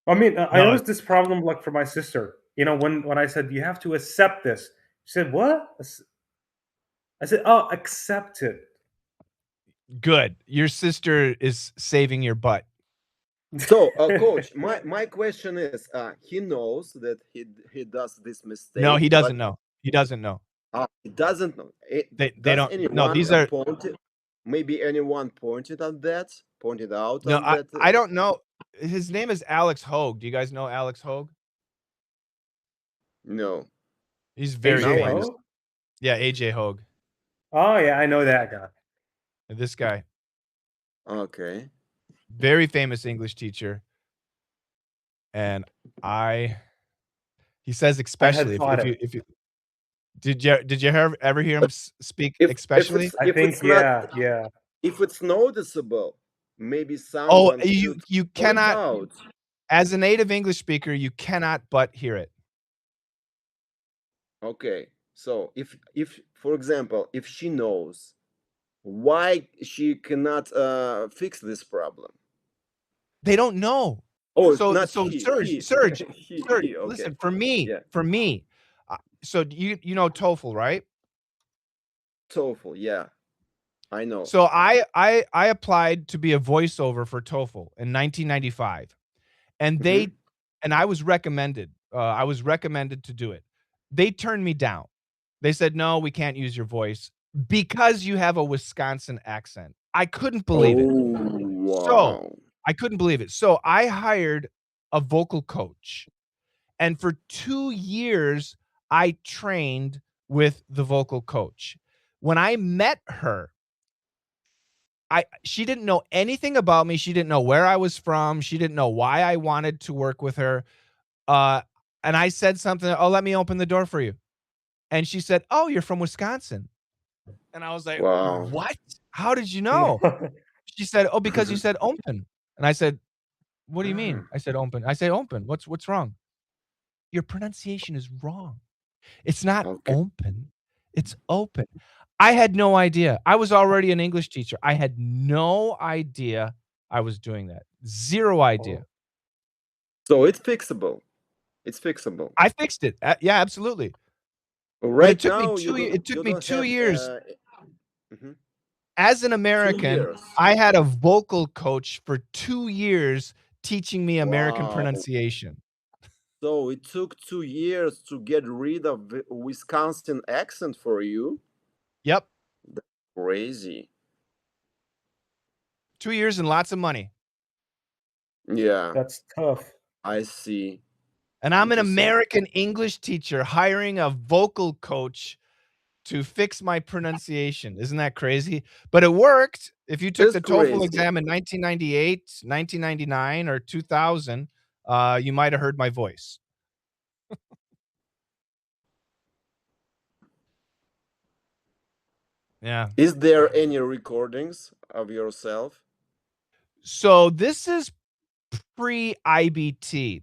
C: I mean, I
A: No,
C: noticed this problem like for my sister. When I said you have to accept this, she said, "What?" I said, "Oh, accept it."
A: good. Your sister is saving your butt.
E: So, Coach, my question is, he knows that he does this
A: No,
E: mistake,
A: he
E: but
A: doesn't know. He doesn't know.
E: he doesn't know.
A: They
E: Does
A: don't. No,
E: anyone
A: these are
E: maybe anyone pointed out
A: no.
E: on
A: I
E: that?
A: I don't know. His name is Alex Hogue. Do you guys know Alex Hogue?
E: No.
A: He's very
E: Now
C: AJ
E: I know.
A: famous.
C: Ho?
A: Yeah, AJ Hogue.
C: Oh yeah, I know that guy.
A: This guy.
E: Okay.
A: very famous English teacher. And he says
C: I had
A: especially
C: thought it.
A: if you did you ever hear him speak
E: If
A: especially?
C: I
E: if
C: think
E: it's not
C: yeah.
E: if it's noticeable, maybe
A: Oh,
E: someone
A: you
E: should
A: you
E: point
A: cannot,
E: out.
A: as a native English speaker, you cannot but hear it.
E: Okay, so if for example, if she knows why she cannot fix this problem.
A: They don't know.
E: Oh,
A: So
E: not
A: Serge,
E: he. He. Okay.
A: listen,
E: Yeah.
A: for me, so you know TOEFL, right?
E: TOEFL. Yeah, I know.
A: So I applied to be a voiceover for TOEFL in 1995, and
E: Mhm.
A: I was recommended. I was recommended to do it. They turned me down. They said, "No, we can't use your voice because you have a Wisconsin accent." I couldn't believe it.
E: Oh,
A: So
E: wow.
A: I couldn't believe it. So I hired a vocal coach, and for 2 years I trained with the vocal coach. When I met her, she didn't know anything about me. She didn't know where I was from. She didn't know why I wanted to work with her. Uh, and I said something, "Oh, let me open the door for you." And she said, "Oh, you're from Wisconsin." And I was like,
E: Wow.
A: "What? How did you know?" She said, "Oh, because you said open." And I said, "What do you mean?" I said, "Open." I say, "Open. What's wrong?" "Your pronunciation is wrong. It's not
E: Okay.
A: open. It's open." I had no idea. I was already an English teacher. I had no idea I was doing that. Zero idea.
E: So it's fixable. It's fixable.
A: I fixed it. Yeah, absolutely. But
E: Right now, you
A: it
E: don't
A: took
E: you
A: me
E: don't
A: 2
E: have
A: years.
E: mhm,
A: As an
E: 2
A: American,
E: years.
A: I had a vocal coach for 2 years teaching me American
E: Wow.
A: pronunciation.
E: So it took 2 years to get rid of the Wisconsin accent for you?
A: Yep,
E: That's crazy.
A: 2 years and lots of money.
E: Yeah,
C: That's tough.
E: I see.
A: And I'm an
E: Interesting.
A: American English teacher hiring a vocal coach to fix my pronunciation. Isn't that crazy? But it worked. If you took
E: It's
A: the TOEFL
E: crazy.
A: exam in 1998, 1999, or 2000, you might have heard my voice. Yeah.
E: Is there any recordings of yourself?
A: So this is pre-IBT.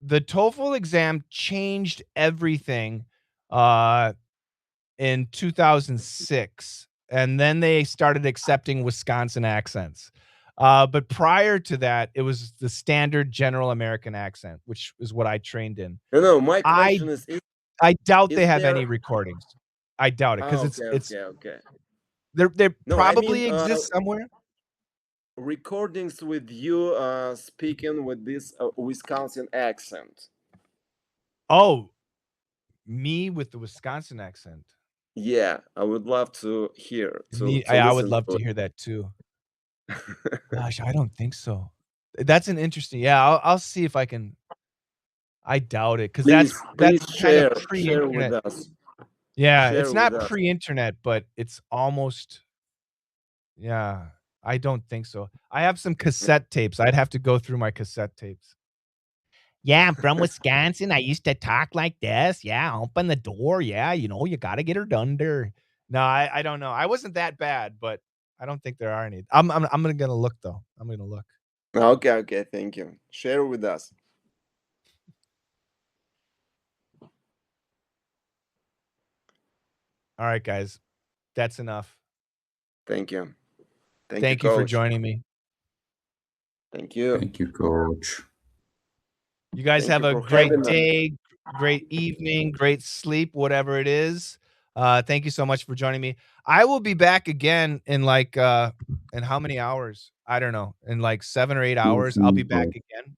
A: The TOEFL exam changed everything in 2006, and then they started accepting Wisconsin accents. But prior to that, it was the standard general American accent, which is what I trained in.
E: No, my
A: I
E: question is
A: I doubt they
E: is
A: have
E: there
A: any recordings. I doubt it because
E: okay, okay.
A: there
E: No, I mean
A: probably exists somewhere.
E: recordings with you speaking with this Wisconsin accent.
A: Oh, me with the Wisconsin accent.
E: Yeah, I would love to hear to
A: I would
E: listen
A: love
E: to
A: to hear that too. Gosh, I don't think so. That's an interesting, yeah, I'll see if I can. I doubt it because
E: Please
A: that's kind of
E: share with
A: pre-internet.
E: us.
A: Yeah, it's
E: Share with
A: not
E: us.
A: pre-internet, but it's almost, yeah, I don't think so. I have some cassette tapes. I'd have to go through my cassette tapes. Yeah, I'm from Wisconsin. I used to talk like this. Yeah, open the door. Yeah, you gotta get her under. No, I don't know. I wasn't that bad, but I don't think there are any. I'm gonna look though. I'm gonna look.
E: Okay, okay, thank you. Share with us.
A: All right, guys. That's enough.
E: Thank you. Thank you,
A: Thank you for
E: coach.
A: joining me.
E: Thank you.
B: Thank you, coach.
A: You guys
E: Thank
A: have
E: you
A: a
E: for
A: great
E: having us.
A: day, great evening, great sleep, whatever it is. Thank you so much for joining me. I will be back again in in how many hours? I don't know. In like 7 or 8 hours, I'll be back again.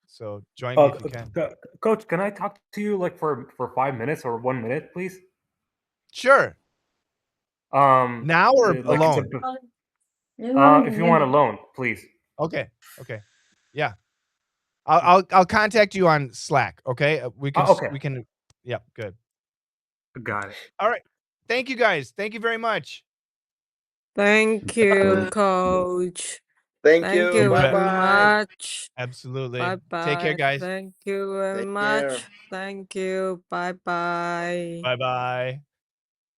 A: So join me if you can.
C: Coach, can I talk to you like for 5 minutes or 1 minute, please?
A: Sure. Now or
C: Like it's
A: alone?
C: if you want alone, please.
A: Okay. Okay. Yeah. I'll contact you on Slack. Okay.
C: Okay,
A: We can. Yeah. Good.
C: got it.
A: All right. Thank you guys. Thank you very much.
I: Thank you, coach.
E: Thank
I: Thank
E: you.
I: you
A: You
E: Bye
A: bet.
I: very
E: bye.
I: much.
A: Absolutely.
I: Bye
A: Take care,
I: bye.
A: guys.
I: Thank you very
E: Take care.
I: much. Thank you. Bye bye.
A: Bye bye.